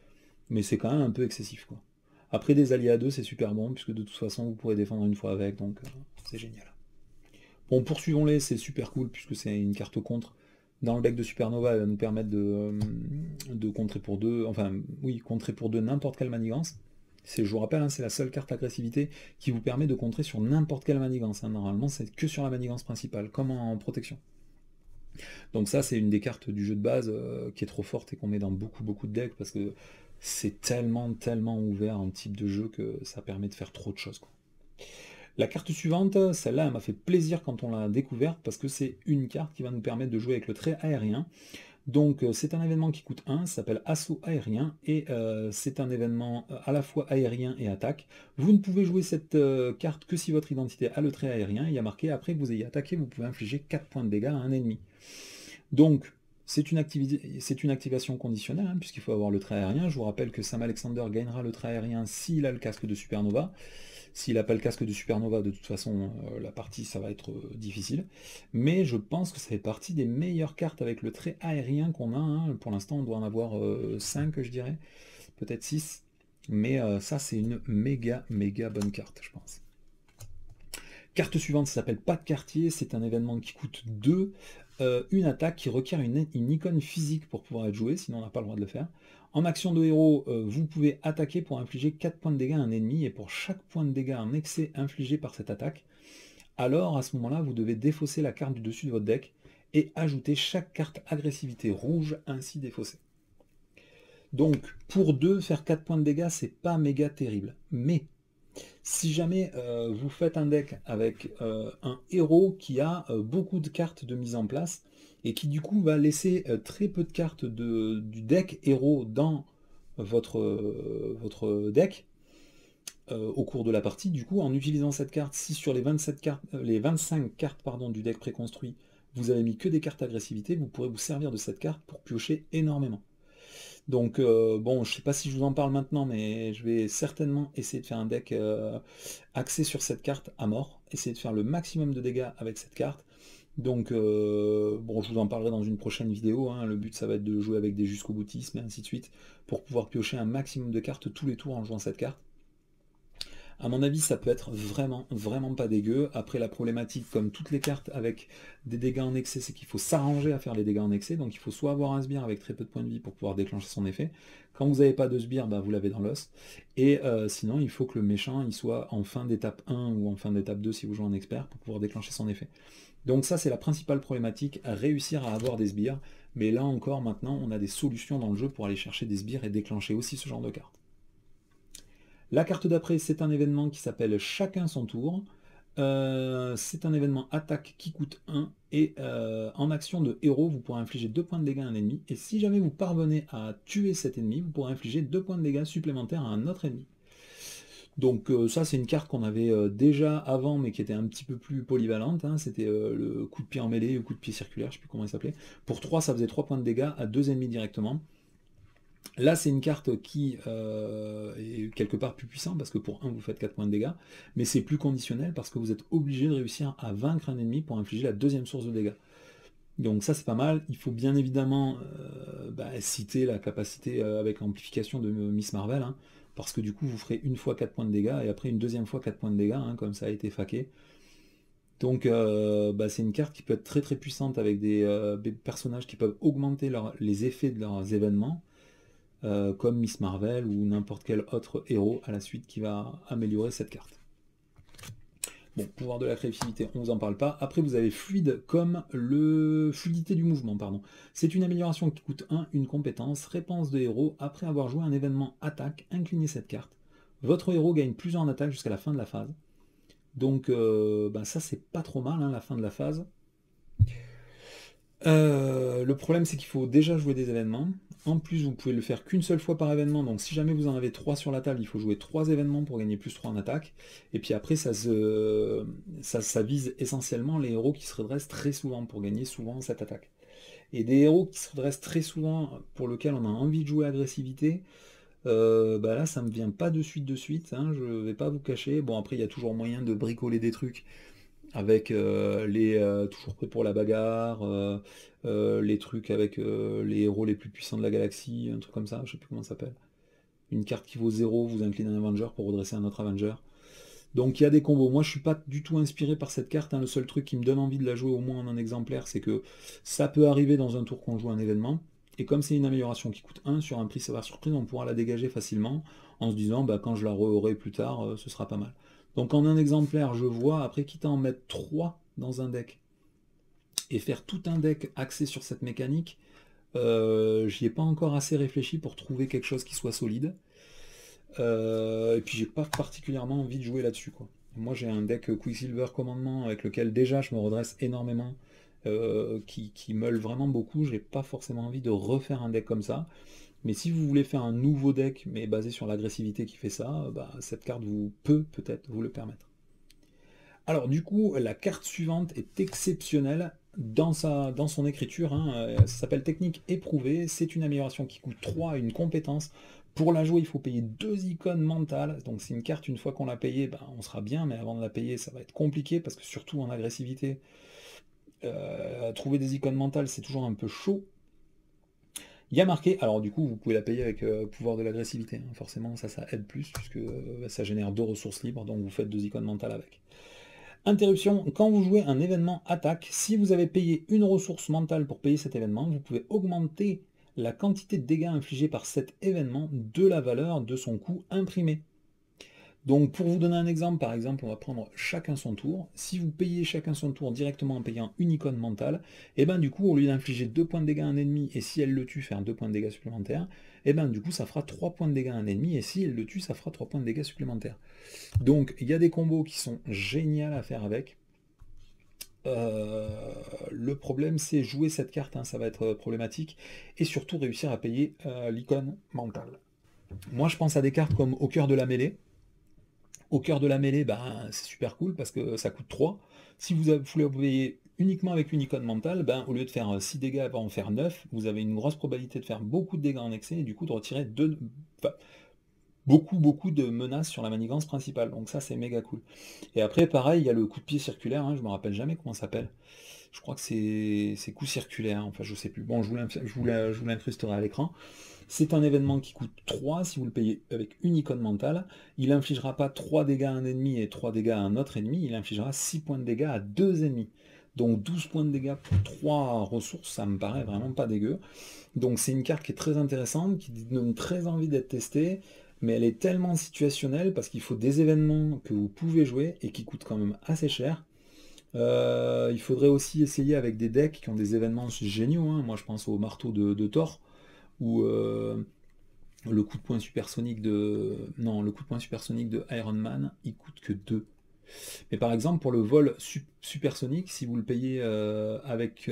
S1: Mais c'est quand même un peu excessif, quoi. Après, des alliés à 2, c'est super bon, puisque de toute façon, vous pourrez défendre une fois avec, donc c'est génial. Bon, poursuivons-les, c'est super cool, puisque c'est une carte contre. Dans le deck de Supernova, elle va nous permettre de contrer pour 2, enfin, oui, contrer pour 2 n'importe quelle manigance. Je vous rappelle, hein, c'est la seule carte agressivité qui vous permet de contrer sur n'importe quelle manigance. Hein. Normalement, c'est que sur la manigance principale, comme en protection. Donc ça, c'est une des cartes du jeu de base qui est trop forte et qu'on met dans beaucoup de decks, parce que c'est tellement ouvert en type de jeu que ça permet de faire trop de choses. Quoi. La carte suivante, celle-là, elle m'a fait plaisir quand on l'a découverte, parce que c'est une carte qui va nous permettre de jouer avec le trait aérien. Donc c'est un événement qui coûte 1, ça s'appelle Assaut aérien, et c'est un événement à la fois aérien et attaque. Vous ne pouvez jouer cette carte que si votre identité a le trait aérien, il y a marqué après que vous ayez attaqué, vous pouvez infliger 4 points de dégâts à un ennemi. Donc, c'est une activation conditionnelle, hein, puisqu'il faut avoir le trait aérien. Je vous rappelle que Sam Alexander gagnera le trait aérien s'il a le casque de Supernova. S'il n'a pas le casque de Supernova, de toute façon, la partie, ça va être difficile. Mais je pense que ça fait partie des meilleures cartes avec le trait aérien qu'on a. Hein. Pour l'instant, on doit en avoir 5, je dirais. Peut-être 6. Mais ça, c'est une méga bonne carte, je pense. Carte suivante, ça s'appelle Pas de quartier. C'est un événement qui coûte 2. Une attaque qui requiert une icône physique pour pouvoir être jouée, sinon on n'a pas le droit de le faire. En action de héros, vous pouvez attaquer pour infliger 4 points de dégâts à un ennemi, et pour chaque point de dégâts en excès infligé par cette attaque, alors à ce moment-là, vous devez défausser la carte du dessus de votre deck et ajouter chaque carte agressivité rouge ainsi défaussée. Donc pour 2, faire 4 points de dégâts, c'est pas méga terrible. Mais si jamais vous faites un deck avec un héros qui a beaucoup de cartes de mise en place, et qui du coup va laisser très peu de cartes du deck héros dans votre deck, au cours de la partie, du coup, en utilisant cette carte, si sur les 27 cartes, les 25 cartes pardon, du deck préconstruit, vous avez mis que des cartes agressivité, vous pourrez vous servir de cette carte pour piocher énormément. Donc bon, je sais pas si je vous en parle maintenant, mais je vais certainement essayer de faire un deck axé sur cette carte à mort, essayer de faire le maximum de dégâts avec cette carte. Donc bon, je vous en parlerai dans une prochaine vidéo, hein. Le but ça va être de jouer avec des jusqu'au boutisme et ainsi de suite, pour pouvoir piocher un maximum de cartes tous les tours en jouant cette carte. À mon avis, ça peut être vraiment pas dégueu. Après, la problématique, comme toutes les cartes avec des dégâts en excès, c'est qu'il faut s'arranger à faire les dégâts en excès. Donc il faut soit avoir un sbire avec très peu de points de vie pour pouvoir déclencher son effet. Quand vous n'avez pas de sbire, bah, vous l'avez dans l'os. Et sinon, il faut que le méchant il soit en fin d'étape 1 ou en fin d'étape 2 si vous jouez en expert pour pouvoir déclencher son effet. Donc ça, c'est la principale problématique, à réussir à avoir des sbires. Mais là encore, maintenant, on a des solutions dans le jeu pour aller chercher des sbires et déclencher aussi ce genre de cartes. La carte d'après, c'est un événement qui s'appelle Chacun son tour. C'est un événement attaque qui coûte 1, et en action de héros, vous pourrez infliger 2 points de dégâts à un ennemi, et si jamais vous parvenez à tuer cet ennemi, vous pourrez infliger 2 points de dégâts supplémentaires à un autre ennemi. Donc ça, c'est une carte qu'on avait déjà avant, mais qui était un petit peu plus polyvalente, hein. C'était le coup de pied en mêlée, ou coup de pied circulaire, je ne sais plus comment il s'appelait. Pour 3, ça faisait 3 points de dégâts à 2 ennemis directement. Là, c'est une carte qui est quelque part plus puissante, parce que pour 1, vous faites 4 points de dégâts, mais c'est plus conditionnel, parce que vous êtes obligé de réussir à vaincre un ennemi pour infliger la deuxième source de dégâts. Donc ça, c'est pas mal. Il faut bien évidemment citer la capacité avec amplification de Miss Marvel, hein, parce que du coup, vous ferez une fois 4 points de dégâts, et après une deuxième fois 4 points de dégâts, hein, comme ça a été faqué. Donc c'est une carte qui peut être très puissante, avec des personnages qui peuvent augmenter les effets de leurs événements, comme Miss Marvel ou n'importe quel autre héros à la suite qui va améliorer cette carte. Bon, pouvoir de la créativité, on ne vous en parle pas. Après, vous avez fluide comme le fluidité du mouvement, pardon. C'est une amélioration qui coûte 1, une compétence, réponse de héros. Après avoir joué un événement attaque, inclinez cette carte. Votre héros gagne plusieurs en attaque jusqu'à la fin de la phase. Donc ça, c'est pas trop mal, hein, la fin de la phase. Le problème, c'est qu'il faut déjà jouer des événements. En plus, vous pouvez le faire qu'une seule fois par événement, donc si jamais vous en avez 3 sur la table, il faut jouer 3 événements pour gagner plus 3 en attaque. Et puis après, ça vise essentiellement les héros qui se redressent très souvent pour gagner souvent cette attaque. Et des héros qui se redressent très souvent, pour lesquels on a envie de jouer agressivité, là ça me vient pas de suite, hein, je vais pas vous cacher. Bon, après il y a toujours moyen de bricoler des trucs avec toujours prêts pour la bagarre, les trucs avec les héros les plus puissants de la galaxie, un truc comme ça, je sais plus comment ça s'appelle. Une carte qui vaut 0, vous inclinez un Avenger pour redresser un autre Avenger. Donc il y a des combos. Moi je suis pas du tout inspiré par cette carte, hein. Le seul truc qui me donne envie de la jouer au moins en un exemplaire, c'est que ça peut arriver dans un tour qu'on joue un événement, et comme c'est une amélioration qui coûte 1 sur un prix savoir surprise, on pourra la dégager facilement en se disant quand je la aurai plus tard, ce sera pas mal. Donc en un exemplaire, je vois, après quitte à en mettre 3 dans un deck et faire tout un deck axé sur cette mécanique, j'y ai pas encore assez réfléchi pour trouver quelque chose qui soit solide. Et puis j'ai pas particulièrement envie de jouer là-dessus, quoi. Moi j'ai un deck Quicksilver commandement avec lequel déjà je me redresse énormément, qui meule vraiment beaucoup. J'ai pas forcément envie de refaire un deck comme ça. Mais si vous voulez faire un nouveau deck, mais basé sur l'agressivité qui fait ça, cette carte peut peut-être vous le permettre. Alors du coup, la carte suivante est exceptionnelle dans son écriture, hein. Ça s'appelle Technique éprouvée. C'est une amélioration qui coûte 3, une compétence. Pour la jouer, il faut payer 2 icônes mentales. Donc c'est une carte, une fois qu'on l'a payée, on sera bien, mais avant de la payer, ça va être compliqué, parce que surtout en agressivité, trouver des icônes mentales, c'est toujours un peu chaud. Il y a marqué, alors du coup vous pouvez la payer avec pouvoir de l'agressivité, hein. Forcément ça aide plus, puisque ça génère 2 ressources libres, donc vous faites 2 icônes mentales avec. Interruption, quand vous jouez un événement attaque, si vous avez payé une ressource mentale pour payer cet événement, vous pouvez augmenter la quantité de dégâts infligés par cet événement de la valeur de son coût imprimé. Donc pour vous donner un exemple, par exemple, on va prendre chacun son tour. Si vous payez chacun son tour directement en payant une icône mentale, et ben du coup, au lieu d'infliger 2 points de dégâts à un ennemi, et si elle le tue, faire 2 points de dégâts supplémentaires, et ben du coup, ça fera 3 points de dégâts à un ennemi, et si elle le tue, ça fera 3 points de dégâts supplémentaires. Donc il y a des combos qui sont géniaux à faire avec. Le problème, c'est jouer cette carte, hein, ça va être problématique, et surtout réussir à payer l'icône mentale. Moi, je pense à des cartes comme Au cœur de la mêlée. Au cœur de la mêlée, ben, c'est super cool parce que ça coûte 3. Si vous voulez payer uniquement avec une icône mentale, ben, au lieu de faire 6 dégâts, elle va en faire 9. Vous avez une grosse probabilité de faire beaucoup de dégâts en excès et du coup de retirer beaucoup de menaces sur la manigance principale. Donc ça, c'est méga cool. Et après, pareil, il y a le coup de pied circulaire, hein, je me rappelle jamais comment ça s'appelle. Je crois que c'est coup circulaire, enfin je sais plus. Bon, je vous l'incrusterai à l'écran. C'est un événement qui coûte 3 si vous le payez avec une icône mentale. Il infligera pas 3 dégâts à un ennemi et 3 dégâts à un autre ennemi, il infligera 6 points de dégâts à 2 ennemis. Donc 12 points de dégâts pour 3 ressources, ça me paraît vraiment pas dégueu. Donc c'est une carte qui est très intéressante, qui donne très envie d'être testée, mais elle est tellement situationnelle parce qu'il faut des événements que vous pouvez jouer et qui coûtent quand même assez cher. Il faudrait aussi essayer avec des decks qui ont des événements géniaux, hein. Moi je pense au marteau de Thor, ou le coup de poing supersonique de. Non, le coup de poing supersonique de Iron Man, il coûte que 2. Mais par exemple, pour le vol supersonique, si vous le payez avec.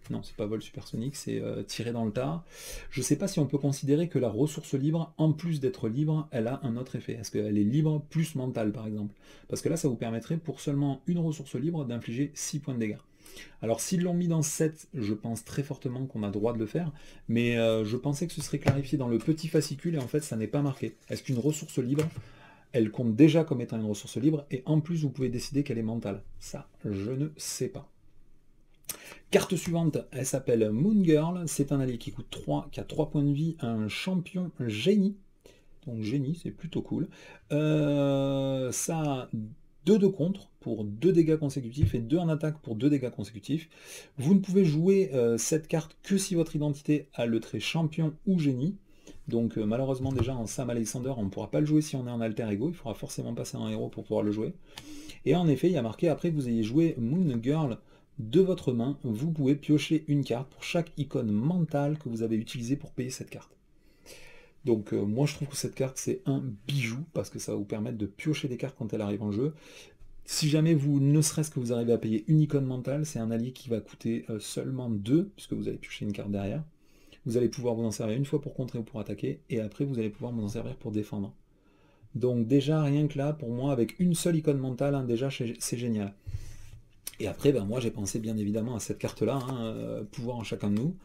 S1: Non, c'est pas vol supersonique, c'est tiré dans le tas. Je sais pas si on peut considérer que la ressource libre, en plus d'être libre, elle a un autre effet. Est-ce qu'elle est libre plus mentale, par exemple? Parce que là, ça vous permettrait, pour seulement une ressource libre, d'infliger 6 points de dégâts. Alors s'ils l'ont mis dans 7, je pense très fortement qu'on a le droit de le faire, mais je pensais que ce serait clarifié dans le petit fascicule et en fait ça n'est pas marqué. Est-ce qu'une ressource libre, elle compte déjà comme étant une ressource libre et en plus vous pouvez décider qu'elle est mentale? Ça, je ne sais pas. Carte suivante, elle s'appelle Moon Girl, c'est un allié qui coûte 3, qui a 3 points de vie, un champion génie. Donc génie, c'est plutôt cool. Ça a 2 de contre pour 2 dégâts consécutifs et 2 en attaque pour 2 dégâts consécutifs. Vous ne pouvez jouer cette carte que si votre identité a le trait champion ou génie. Donc malheureusement déjà en Sam Alexander on ne pourra pas le jouer si on est en alter ego, il faudra forcément passer en héros pour pouvoir le jouer. Et en effet il y a marqué après que vous ayez joué Moon Girl de votre main, vous pouvez piocher une carte pour chaque icône mentale que vous avez utilisée pour payer cette carte. Donc moi je trouve que cette carte c'est un bijou parce que ça va vous permettre de piocher des cartes quand elle arrive en jeu. Si jamais vous, ne serait-ce que vous arrivez à payer une icône mentale, c'est un allié qui va coûter seulement 2, puisque vous allez piocher une carte derrière. Vous allez pouvoir vous en servir une fois pour contrer ou pour attaquer, et après vous allez pouvoir vous en servir pour défendre. Donc déjà rien que là, pour moi, avec une seule icône mentale, hein, déjà c'est génial. Et après, ben, moi j'ai pensé bien évidemment à cette carte-là, hein, pouvoir en chacun de nous.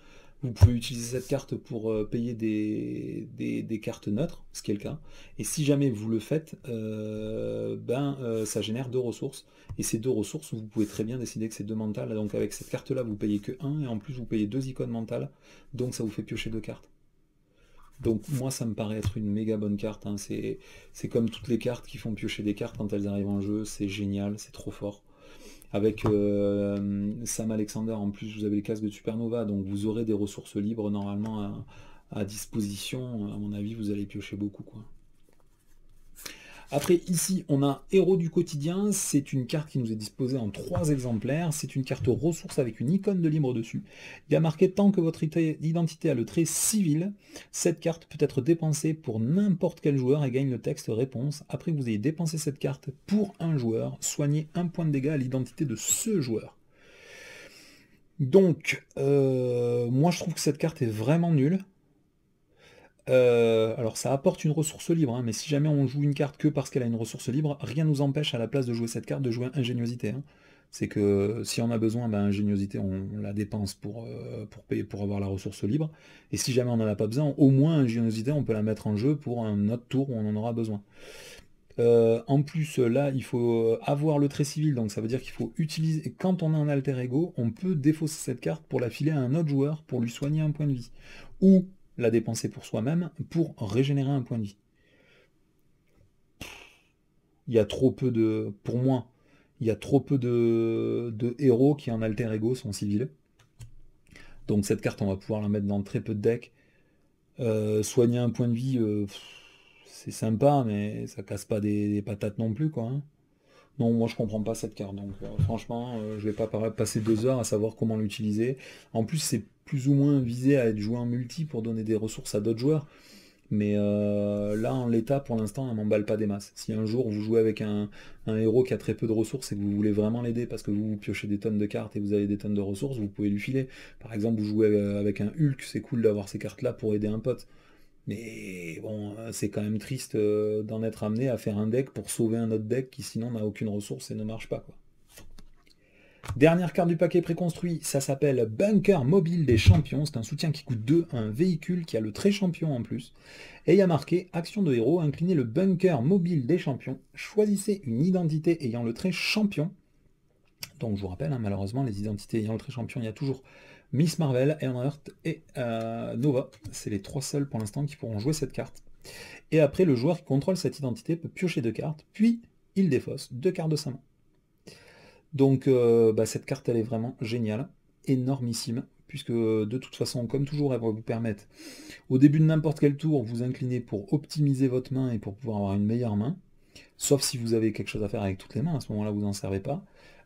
S1: Vous pouvez utiliser cette carte pour payer des cartes neutres, ce qui est le cas. Et si jamais vous le faites, ça génère 2 ressources. Et ces 2 ressources, vous pouvez très bien décider que c'est 2 mentales. Donc avec cette carte-là, vous payez que 1, et en plus vous payez 2 icônes mentales. Donc ça vous fait piocher 2 cartes. Donc moi ça me paraît être une méga bonne carte, hein. C'est comme toutes les cartes qui font piocher des cartes quand elles arrivent en jeu, c'est génial, c'est trop fort. Avec Sam Alexander, en plus, vous avez les casques de Supernova, donc vous aurez des ressources libres normalement à disposition. À mon avis, vous allez piocher beaucoup, quoi. Après, ici, on a Héros du quotidien. C'est une carte qui nous est disposée en 3 exemplaires. C'est une carte ressource avec une icône de libre dessus. Il y a marqué: tant que votre identité a le trait civil, cette carte peut être dépensée pour n'importe quel joueur et gagne le texte réponse. Après que vous ayez dépensé cette carte pour un joueur, soignez 1 point de dégâts à l'identité de ce joueur. Donc, moi je trouve que cette carte est vraiment nulle. Alors ça apporte une ressource libre, hein, mais si jamais on joue une carte que parce qu'elle a une ressource libre, rien ne nous empêche à la place de jouer cette carte de jouer ingéniosité, hein. C'est que si on a besoin, ben, ingéniosité, on la dépense pour payer, pour avoir la ressource libre. Et si jamais on n'en a pas besoin, au moins ingéniosité, on peut la mettre en jeu pour un autre tour où on en aura besoin. En plus, là, il faut avoir le trait civil, donc ça veut dire qu'il faut utiliser... Quand on a un alter ego, on peut défausser cette carte pour la filer à un autre joueur, pour lui soigner un point de vie. Ou la dépenser pour soi-même, pour régénérer un point de vie. Il y a trop peu de... Pour moi, il y a trop peu de héros qui en alter ego sont civils. Donc cette carte, on va pouvoir la mettre dans très peu de decks. Soigner un point de vie, c'est sympa, mais ça casse pas des patates non plus, quoi. Hein. Non, moi je comprends pas cette carte, donc franchement, je vais pas passer 2 heures à savoir comment l'utiliser. En plus, c'est plus ou moins visé à être joué en multi pour donner des ressources à d'autres joueurs. Mais là, en l'état, pour l'instant, elle m'emballe pas des masses. Si un jour vous jouez avec un héros qui a très peu de ressources et que vous voulez vraiment l'aider parce que vous piochez des tonnes de cartes et vous avez des tonnes de ressources, vous pouvez lui filer. Par exemple, vous jouez avec un Hulk, c'est cool d'avoir ces cartes-là pour aider un pote. Mais bon, c'est quand même triste d'en être amené à faire un deck pour sauver un autre deck qui sinon n'a aucune ressource et ne marche pas, quoi. Dernière carte du paquet préconstruit, ça s'appelle Bunker Mobile des Champions. C'est un soutien qui coûte 2, un véhicule qui a le trait champion en plus. Et il y a marqué Action de héros, inclinez le Bunker Mobile des Champions. Choisissez une identité ayant le trait champion. Donc je vous rappelle, hein, malheureusement, les identités ayant le trait champion, il y a toujours Miss Marvel, Earnhardt et Nova. C'est les 3 seuls pour l'instant qui pourront jouer cette carte. Et après, le joueur qui contrôle cette identité peut piocher 2 cartes, puis il défausse 2 cartes de sa main. Donc cette carte, elle est vraiment géniale, énormissime, puisque de toute façon, comme toujours, elle va vous permettre, au début de n'importe quel tour, vous incliner pour optimiser votre main et pour pouvoir avoir une meilleure main, sauf si vous avez quelque chose à faire avec toutes les mains, à ce moment-là, vous n'en servez pas.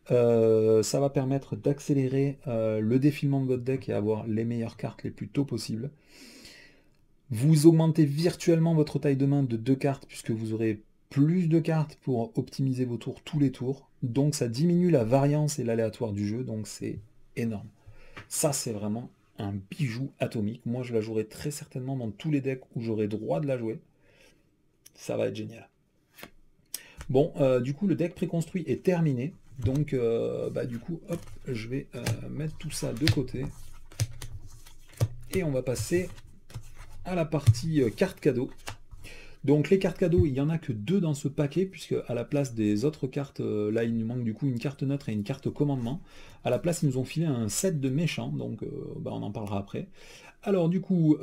S1: Ça va permettre d'accélérer le défilement de votre deck et avoir les meilleures cartes les plus tôt possible. Vous augmentez virtuellement votre taille de main de 2 cartes, puisque vous aurez plus de cartes pour optimiser vos tours tous les tours. Donc ça diminue la variance et l'aléatoire du jeu, donc c'est énorme. Ça, c'est vraiment un bijou atomique. Moi, je la jouerai très certainement dans tous les decks où j'aurai droit de la jouer. Ça va être génial. Bon, du coup, le deck préconstruit est terminé. Donc, du coup, hop, je vais mettre tout ça de côté. Et on va passer à la partie cartes cadeaux. Donc les cartes cadeaux, il n'y en a que 2 dans ce paquet, puisque à la place des autres cartes, là il nous manque du coup une carte neutre et une carte commandement. À la place, ils nous ont filé un set de méchants, donc on en parlera après. Alors du coup,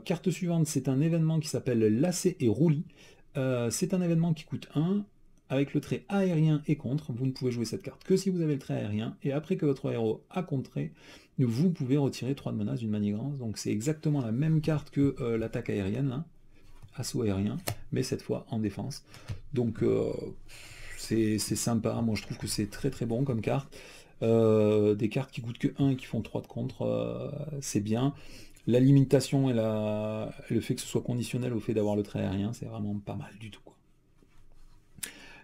S1: carte suivante, c'est un événement qui s'appelle Lacet et Roulis. C'est un événement qui coûte 1, avec le trait aérien et contre. Vous ne pouvez jouer cette carte que si vous avez le trait aérien, et après que votre héros a contré, vous pouvez retirer 3 de menace d'une manigance. Donc c'est exactement la même carte que l'attaque aérienne, là. Assaut aérien, mais cette fois en défense. Donc c'est sympa, moi je trouve que c'est très très bon comme carte. Des cartes qui coûtent que 1 et qui font 3 de contre, c'est bien. La limitation et le fait que ce soit conditionnel au fait d'avoir le trait aérien, c'est vraiment pas mal du tout, quoi.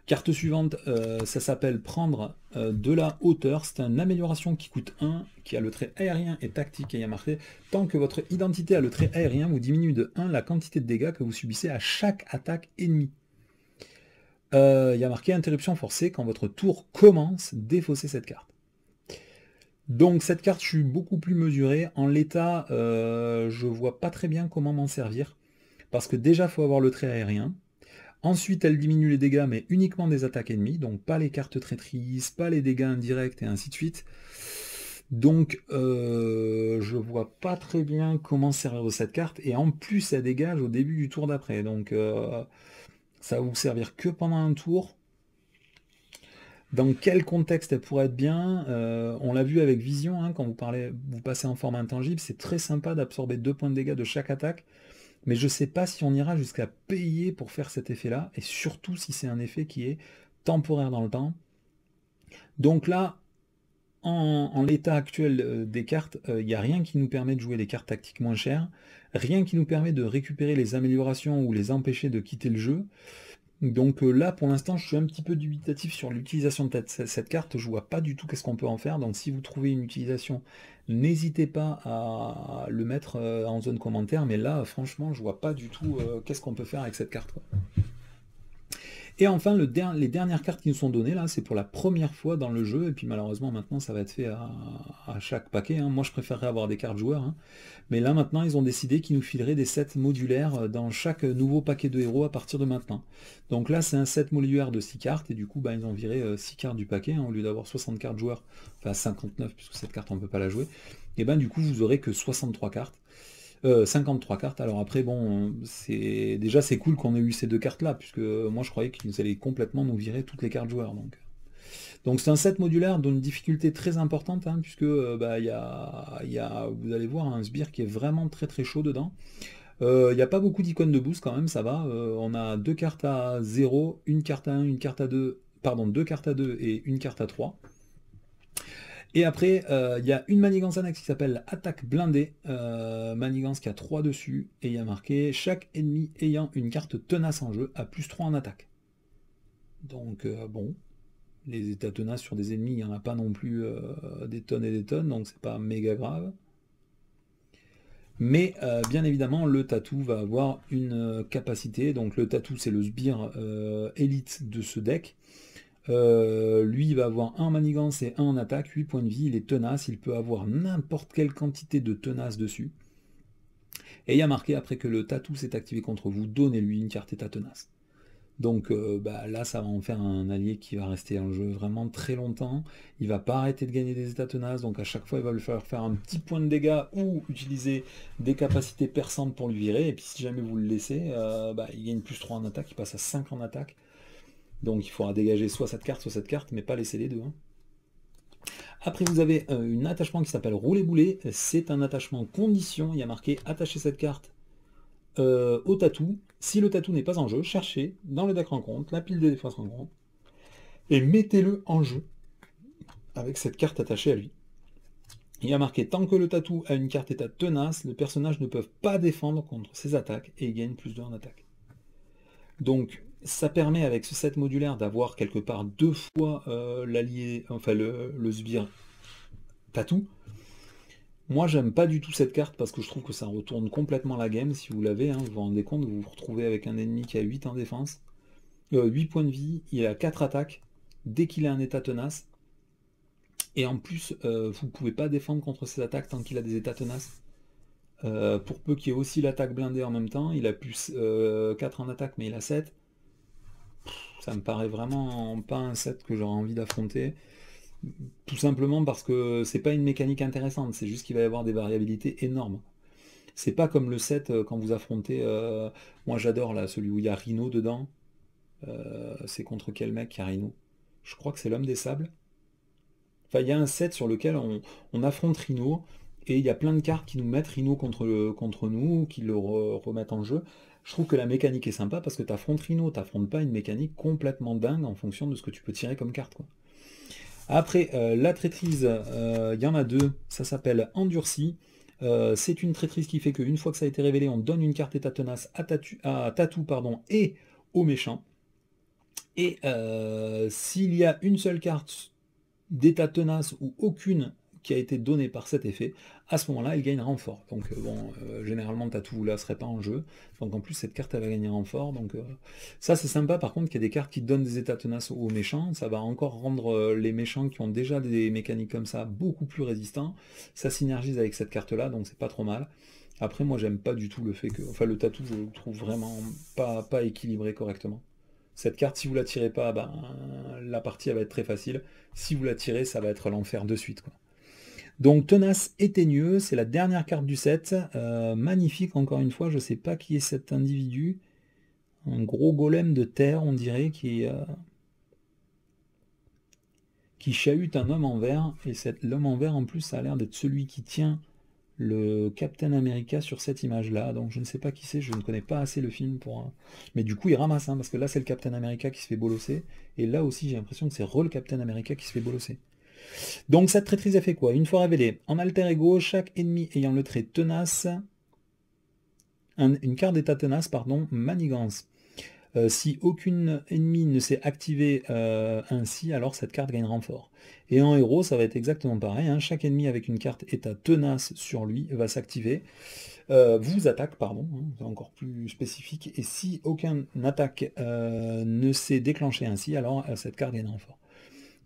S1: Carte suivante, ça s'appelle prendre de la hauteur. C'est une amélioration qui coûte 1, qui a le trait aérien et tactique. Et il y a marqué, tant que votre identité a le trait aérien, vous diminuez de 1 la quantité de dégâts que vous subissez à chaque attaque ennemie. Il y a marqué interruption forcée, quand votre tour commence, défaussez cette carte. Donc cette carte, je suis beaucoup plus mesuré. En l'état, je vois pas très bien comment m'en servir. Parce que déjà, il faut avoir le trait aérien. Ensuite, elle diminue les dégâts, mais uniquement des attaques ennemies, donc pas les cartes traîtrises, pas les dégâts indirects et ainsi de suite. Donc, je vois pas très bien comment servir cette carte, et en plus, elle dégage au début du tour d'après, donc ça va vous servir que pendant un tour. Dans quel contexte elle pourrait être bien? On l'a vu avec Vision, hein, quand vous passez en forme intangible, c'est très sympa d'absorber 2 points de dégâts de chaque attaque. Mais je ne sais pas si on ira jusqu'à payer pour faire cet effet-là, et surtout si c'est un effet qui est temporaire dans le temps. Donc là, en l'état actuel des cartes, il n'y a rien qui nous permet de jouer des cartes tactiques moins chères, rien qui nous permet de récupérer les améliorations ou les empêcher de quitter le jeu. Donc là, pour l'instant, je suis un petit peu dubitatif sur l'utilisation de cette carte. Je vois pas du tout qu'est-ce qu'on peut en faire. Donc si vous trouvez une utilisation, n'hésitez pas à le mettre en zone commentaire. Mais là, franchement, je vois pas du tout qu'est-ce qu'on peut faire avec cette carte, quoi. Et enfin, les dernières cartes qui nous sont données, là, c'est pour la première fois dans le jeu, et puis malheureusement, maintenant, ça va être fait à chaque paquet, hein. Moi, je préférerais avoir des cartes joueurs, hein. Mais là, maintenant, ils ont décidé qu'ils nous fileraient des sets modulaires dans chaque nouveau paquet de héros à partir de maintenant. Donc là, c'est un set modulaire de 6 cartes, et du coup, bah, ils ont viré 6 cartes du paquet, hein, au lieu d'avoir 60 cartes joueurs, enfin 59, puisque cette carte, on ne peut pas la jouer. Et ben du coup, vous aurez que 63 cartes. 53 cartes. Alors après, bon, déjà c'est cool qu'on ait eu ces deux cartes-là, puisque moi je croyais qu'ils allaient complètement nous virer toutes les cartes joueurs. Donc c'est un set modulaire d'une difficulté très importante, hein, puisque bah, vous allez voir un sbire qui est vraiment très très chaud dedans. Il n'y a pas beaucoup d'icônes de boost quand même, ça va. On a deux cartes à 0, une carte à 1, une carte à 2, pardon, deux cartes à 2 et une carte à 3. Et après, il y a une manigance annexe qui s'appelle Attaque blindée, manigance qui a 3 dessus, et il y a marqué chaque ennemi ayant une carte tenace en jeu a plus 3 en attaque. Donc bon, les états tenaces sur des ennemis, il n'y en a pas non plus des tonnes et des tonnes, donc c'est pas méga grave. Mais bien évidemment, le tatou va avoir une capacité, donc le tatou c'est le sbire élite de ce deck. Lui, il va avoir 1 en manigance et 1 en attaque, 8 points de vie, il est tenace, il peut avoir n'importe quelle quantité de tenace dessus. Et il y a marqué, après que le tatou s'est activé contre vous, donnez-lui une carte état tenace. Donc bah, là, ça va en faire un allié qui va rester en jeu vraiment très longtemps. Il va pas arrêter de gagner des états tenaces, donc à chaque fois, il va lui falloir faire un petit point de dégâts ou utiliser des capacités perçantes pour lui virer. Et puis si jamais vous le laissez, bah, il gagne plus 3 en attaque, il passe à 5 en attaque. Donc il faudra dégager soit cette carte, mais pas laisser les deux, hein. Après vous avez un attachement qui s'appelle rouler boulet. C'est un attachement condition. Il y a marqué attacher cette carte au tatou. Si le tatou n'est pas en jeu, cherchez dans le deck rencontre la pile de défense rencontre et mettez-le en jeu avec cette carte attachée à lui. Il y a marqué tant que le tatou a une carte état tenace, les personnages ne peuvent pas défendre contre ses attaques et ils gagnent plus 2 en attaque. Donc ça permet avec ce set modulaire d'avoir quelque part 2 fois l'allié, enfin le sbire tatou. Moi j'aime pas du tout cette carte parce que je trouve que ça retourne complètement la game. Si vous l'avez, hein, vous vous rendez compte, vous vous retrouvez avec un ennemi qui a 8 en défense, 8 points de vie, il a 4 attaques dès qu'il a un état tenace. Et en plus, vous ne pouvez pas défendre contre ses attaques tant qu'il a des états tenaces. Pour peu qu'il y ait aussi l'attaque blindée en même temps, il a plus 4 en attaque, mais il a 7. Ça me paraît vraiment pas un set que j'aurais envie d'affronter. Tout simplement parce que c'est pas une mécanique intéressante, c'est juste qu'il va y avoir des variabilités énormes. C'est pas comme le set quand vous affrontez. Moi j'adore là, celui où il y a Rhino dedans. C'est contre quel mec qui a Rhino? Je crois que c'est l'homme des sables. Enfin, il y a un set sur lequel on affronte Rhino, et il y a plein de cartes qui nous mettent Rhino contre nous, qui le remettent en jeu. Je trouve que la mécanique est sympa parce que tu affrontes Rhino, tu n'affrontes pas une mécanique complètement dingue en fonction de ce que tu peux tirer comme carte, quoi. Après, la traîtrise, il y en a 2, ça s'appelle Endurci. C'est une traîtrise qui fait qu'une fois que ça a été révélé, on donne une carte état tenace à Tatou et au méchant. Et s'il y a une seule carte d'état tenace ou aucune qui a été donnée par cet effet, à ce moment-là, elle gagne renfort. Donc bon, généralement Tatou là serait pas en jeu, donc en plus cette carte elle va gagner renfort, donc ça c'est sympa. Par contre, qu'il y a des cartes qui donnent des états tenaces aux méchants, ça va encore rendre les méchants qui ont déjà des mécaniques comme ça beaucoup plus résistants. Ça synergise avec cette carte là, donc c'est pas trop mal. Après, moi j'aime pas du tout le fait que, enfin le Tatou, je le trouve vraiment pas équilibré correctement. Cette carte, si vous la tirez pas, ben, la partie elle va être très facile. Si vous la tirez, ça va être l'enfer de suite, quoi. Donc tenace et teigneux, c'est la dernière carte du set. Magnifique, encore une fois, je ne sais pas qui est cet individu. Un gros golem de terre, on dirait, qui chahute un homme en verre. Et l'homme en verre, en plus, ça a l'air d'être celui qui tient le Captain America sur cette image-là. Donc je ne sais pas qui c'est, je ne connais pas assez le film pour... Mais du coup, il ramasse, hein, parce que là, c'est le Captain America qui se fait bolosser. Et là aussi, j'ai l'impression que c'est le Captain America qui se fait bolosser. Donc cette traîtrise a fait quoi? Une fois révélée, en alter ego, chaque ennemi ayant le trait tenace, une carte d'état tenace, pardon, manigance. Si aucune ennemie ne s'est activée ainsi, alors cette carte gagne renfort. Et en héros, ça va être exactement pareil, hein. Chaque ennemi avec une carte état tenace sur lui va s'activer. Vous attaque, pardon, hein, c'est encore plus spécifique. Et si aucune attaque ne s'est déclenchée ainsi, alors cette carte gagne renfort.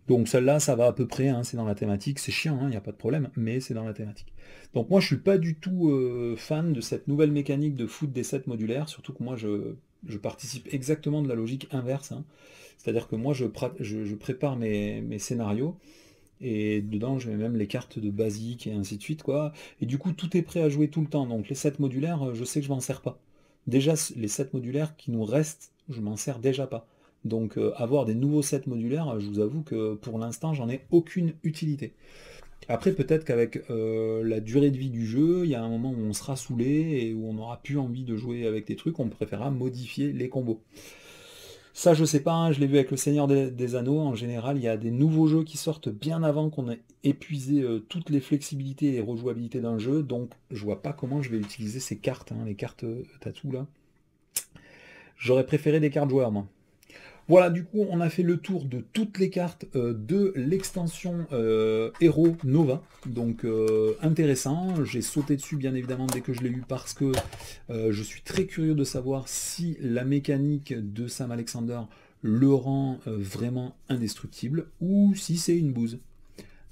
S1: Donc celle-là, ça va à peu près, hein, c'est dans la thématique, c'est chiant, il n'y a pas de problème, mais c'est dans la thématique. Donc moi je suis pas du tout fan de cette nouvelle mécanique de foot des sets modulaires, surtout que moi je participe exactement de la logique inverse, hein. C'est-à-dire que moi je prépare mes scénarios, et dedans je mets même les cartes de basique et ainsi de suite, quoi. Et du coup tout est prêt à jouer tout le temps, donc les sets modulaires, je sais que je m'en sers pas. Déjà les sets modulaires qui nous restent, je m'en sers déjà pas. Donc avoir des nouveaux sets modulaires, je vous avoue que pour l'instant j'en ai aucune utilité. Après peut-être qu'avec la durée de vie du jeu, il y a un moment où on sera saoulé et où on n'aura plus envie de jouer avec des trucs, on préférera modifier les combos. Ça je sais pas, hein, je l'ai vu avec le Seigneur des Anneaux, en général il y a des nouveaux jeux qui sortent bien avant qu'on ait épuisé toutes les flexibilités et rejouabilités d'un jeu, donc je vois pas comment je vais utiliser ces cartes, hein, les cartes tatou là. J'aurais préféré des cartes joueurs moi. Voilà, du coup, on a fait le tour de toutes les cartes de l'extension Hero Nova. Donc, intéressant. J'ai sauté dessus, bien évidemment, dès que je l'ai eu, parce que je suis très curieux de savoir si la mécanique de Sam Alexander le rend vraiment indestructible, ou si c'est une bouse.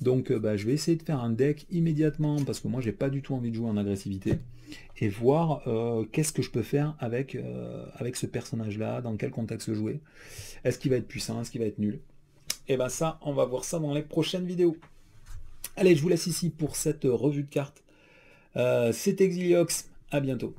S1: Donc, je vais essayer de faire un deck immédiatement, parce que moi, j'ai pas du tout envie de jouer en agressivité, et voir qu'est-ce que je peux faire avec ce personnage-là, dans quel contexte jouer. Est-ce qu'il va être puissant, est-ce qu'il va être nul? Et ben ça, on va voir ça dans les prochaines vidéos. Allez, je vous laisse ici pour cette revue de cartes. C'était Xiliox, à bientôt.